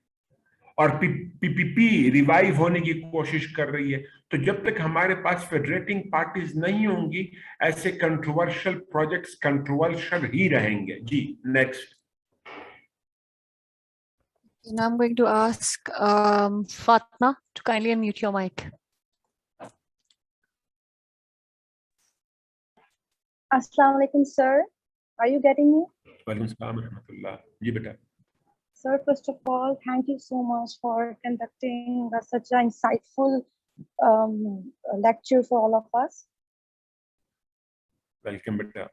और पीपीपी रिवाइव होने की कोशिश कर रही है। तो जब तक हमारे पास फेडरेटिंग पार्टीज नहीं होंगी, ऐसे कंट्रोवर्शियल प्रोजेक्ट्स कंट्रोवर्शियल ही रहेंगे। जी, next. Now I'm going to ask Fatma to kindly unmute your mic. Assalamu alaikum, sir. Are you getting me? Walaikum assalam wa rahmatullah. जी बेटा। Sir, first of all, thank you so much for conducting such an insightful lecture for all of us. Welcome बेटा।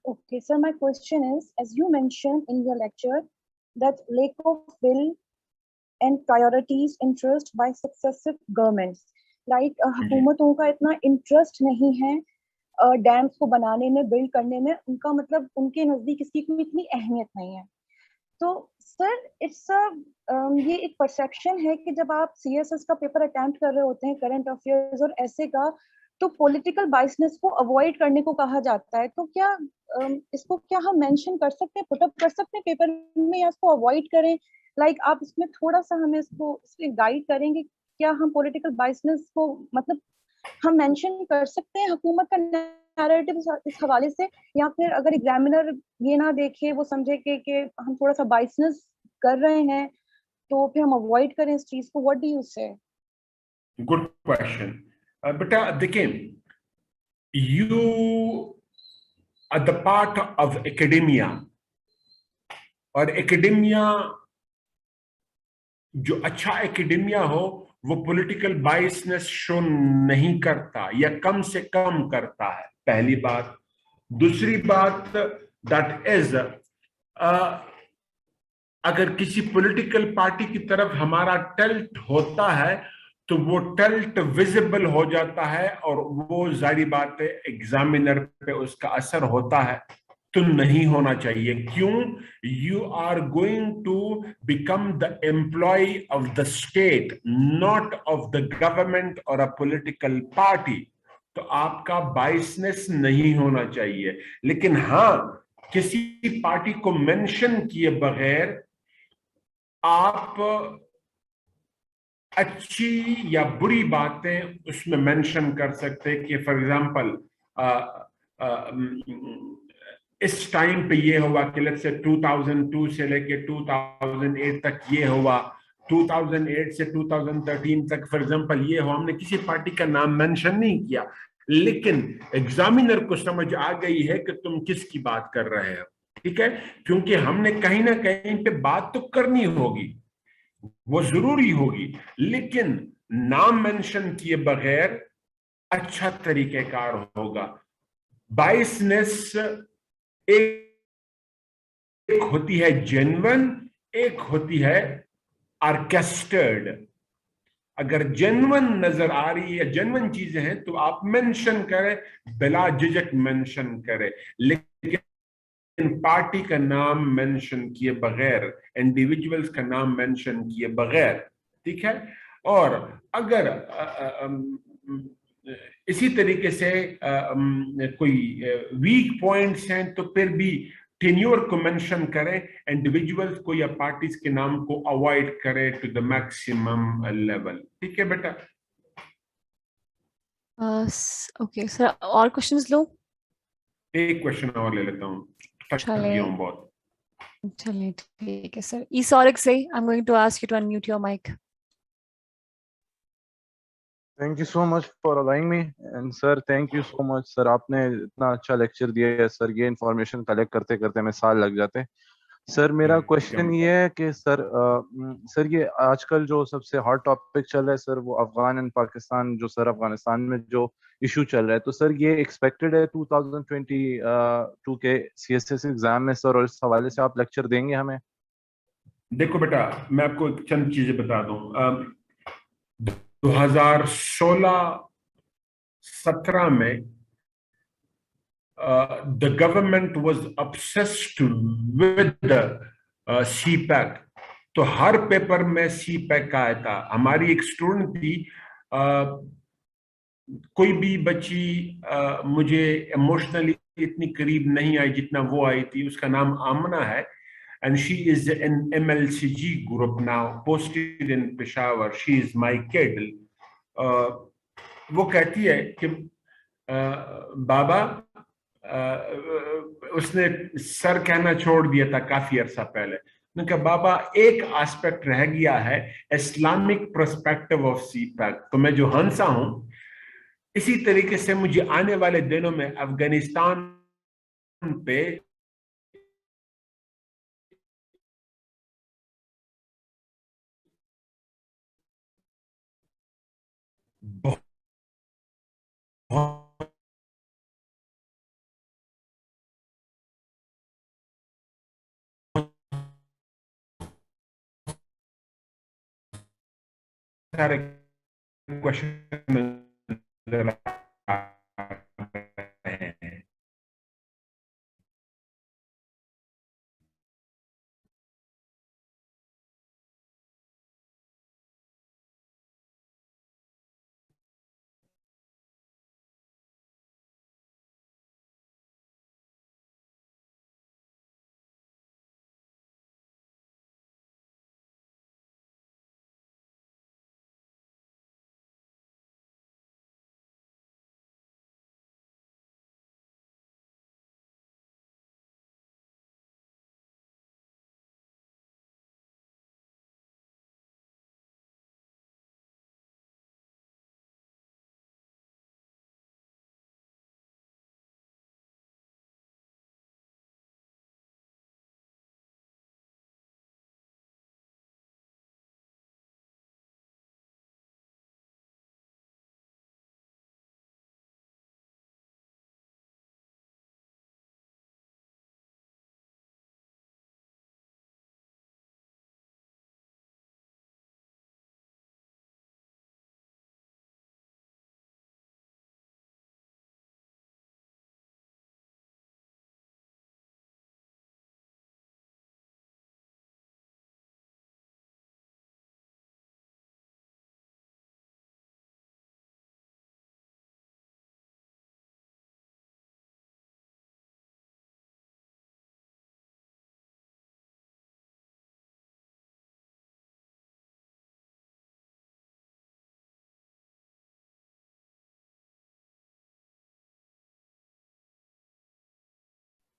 Okay, sir, my question is, as you mentioned in your lecture, that lack of will and priorities interest by successive governments. Like हुकूमतों का इतना interest नहीं है dams को बनाने में, build करने में, उनका मतलब उनके नजदीक इसकी कोई इतनी अहमियत नहीं है। तो सर इट्स ये एक परसेप्शन है कि जब आप सीएसएस का पेपर अटेम्प्ट कर रहे होते हैं, करंट अफेयर्स और ऐसे का, तो पॉलिटिकल बाइसनेस को अवॉइड करने को कहा जाता है। तो क्या इसको क्या हम मेंशन कर सकते हैं, पुटअप कर सकते हैं पेपर में, या इसको अवॉइड करें? लाइक आप इसमें थोड़ा सा हमें इसको गाइड करेंगे, क्या हम पॉलिटिकल बाइसनेस को मतलब हम मेंशन कर सकते हैं हुकूमत का नैरेटिव इस हवाले से, या फिर अगर एग्जामिनर ये ना देखे, वो समझे कि हम थोड़ा सा बाइसनेस कर रहे हैं, तो फिर हम अवॉइड करें इस चीज को? What do you say? Good question. बेटा देखिए, you are the part of academia, और एकेडेमिया, जो अच्छा एकेडेमिया हो वो पॉलिटिकल बाइसनेस शो नहीं करता, या कम से कम करता है, पहली बात। दूसरी बात, दैट इज अगर किसी पॉलिटिकल पार्टी की तरफ हमारा टिल्ट होता है तो वो टिल्ट विजिबल हो जाता है, और वो जारी बात है एग्जामिनर पे उसका असर होता है। तो नहीं होना चाहिए। क्यों? You are going to become the employ of the state, not of the government और अ पॉलिटिकल पार्टी। तो आपका बाइसनेस नहीं होना चाहिए। लेकिन हाँ, किसी पार्टी को मेंशन किए बगैर आप अच्छी या बुरी बातें उसमें मेंशन कर सकते हैं कि फॉर एग्जांपल इस टाइम पे ये हुआ कि लेट्स से 2002 से लेके 2008 तक ये हुआ, 2008 से 2013 तक फॉर एग्जांपल ये हुआ। हमने किसी पार्टी का नाम मेंशन नहीं किया, लेकिन एग्जामिनर को समझ आ गई है कि तुम किसकी बात कर रहे हो। ठीक है, क्योंकि हमने कहीं ना कहीं पे बात तो करनी होगी, वो जरूरी होगी, लेकिन नाम मेंशन किए बगैर अच्छा तरीकेकार होगा। बाइसनेस एक होती है जेन्युइन, एक होती है ऑर्केस्ट्रेटेड। अगर जेन्युइन नजर आ रही है, जेन्युइन चीजें हैं, तो आप मेंशन करें, बिला झिझक मेंशन करें, लेकिन पार्टी का नाम मेंशन किए बगैर, इंडिविजुअल्स का नाम मेंशन किए बगैर। ठीक है। और अगर इसी तरीके से कोई वीक पॉइंट्स हैं तो फिर भी टेन्योर को मेंशन करें, इंडिविजुअल्स को या पार्टीज के नाम को अवॉइड करें टू द मैक्सिमम लेवल। ठीक है बेटा। ओके सर, और क्वेश्चंस लो? एक क्वेश्चन और ले लेता हूँ, थक चले गया हूँ बहुत। चलिए ठीक है सर। ईसॉरिक से I am going to ask you to unmute your mic. Thank you so much for allowing me, and sir thank you so much sir, आपने इतना अच्छा लेक्चर दिया है सर। ये इन्फॉर्मेशन कलेक्ट करते करते हमें साल लग जाते हैं। सर मेरा क्वेश्चन ये है कि सर ये आजकल जो सबसे हॉट टॉपिक चल रहा है सर, वो अफगान एंड पाकिस्तान, जो सर अफगानिस्तान में जो इशू चल रहा है, तो सर ये एक्सपेक्टेड है 2022 के सीएसएस एग्जाम में सर, और इस हवाले से आप लेक्चर देंगे हमें? देखो बेटा, मैं आपको चंद चीजें बता दूं। 2016-17 में the government was obsessed with the CPAC। तो हर पेपर में CPAC का आया था। हमारी एक स्टूडेंट थी, कोई भी बच्ची मुझे इमोशनली इतनी करीब नहीं आई जितना वो आई थी। उसका नाम आमना है, and she is in MLCG group now, posted in Peshawar. She is my kid. वो कहती है कि बाबा, उसने सर कहना छोड़ दिया था काफी अरसा पहले। मैंने कहा बाबा, एक एस्पेक्ट रह गया है, इस्लामिक पर्सपेक्टिव ऑफ CPAC। तो मैं जो हंसा हूं, इसी तरीके से मुझे आने वाले दिनों में अफगानिस्तान पे बहुत सारे क्वेश्चन नजर आ रहे हैं।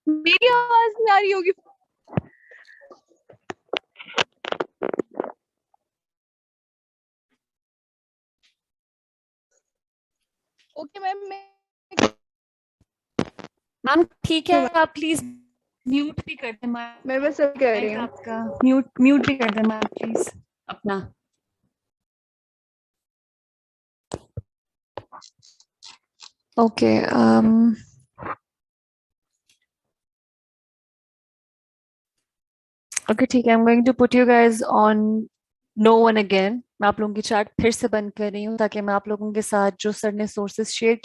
मेरी आवाज नहीं आ रही होगी। ओके मैम, मैम ठीक है, आप प्लीज म्यूट भी कर दें मैम, मैं बस अब कह रही हूँ। आपका म्यूट भी कर दें मैम प्लीज अपना। ओके ओके ठीक है, I am going to put you guys on no one again. मैं आप लोगों की चैट फिर से बंद कर रही हूँ ताकि मैं आप लोगों के साथ जो सर ने सोर्सेस शेयर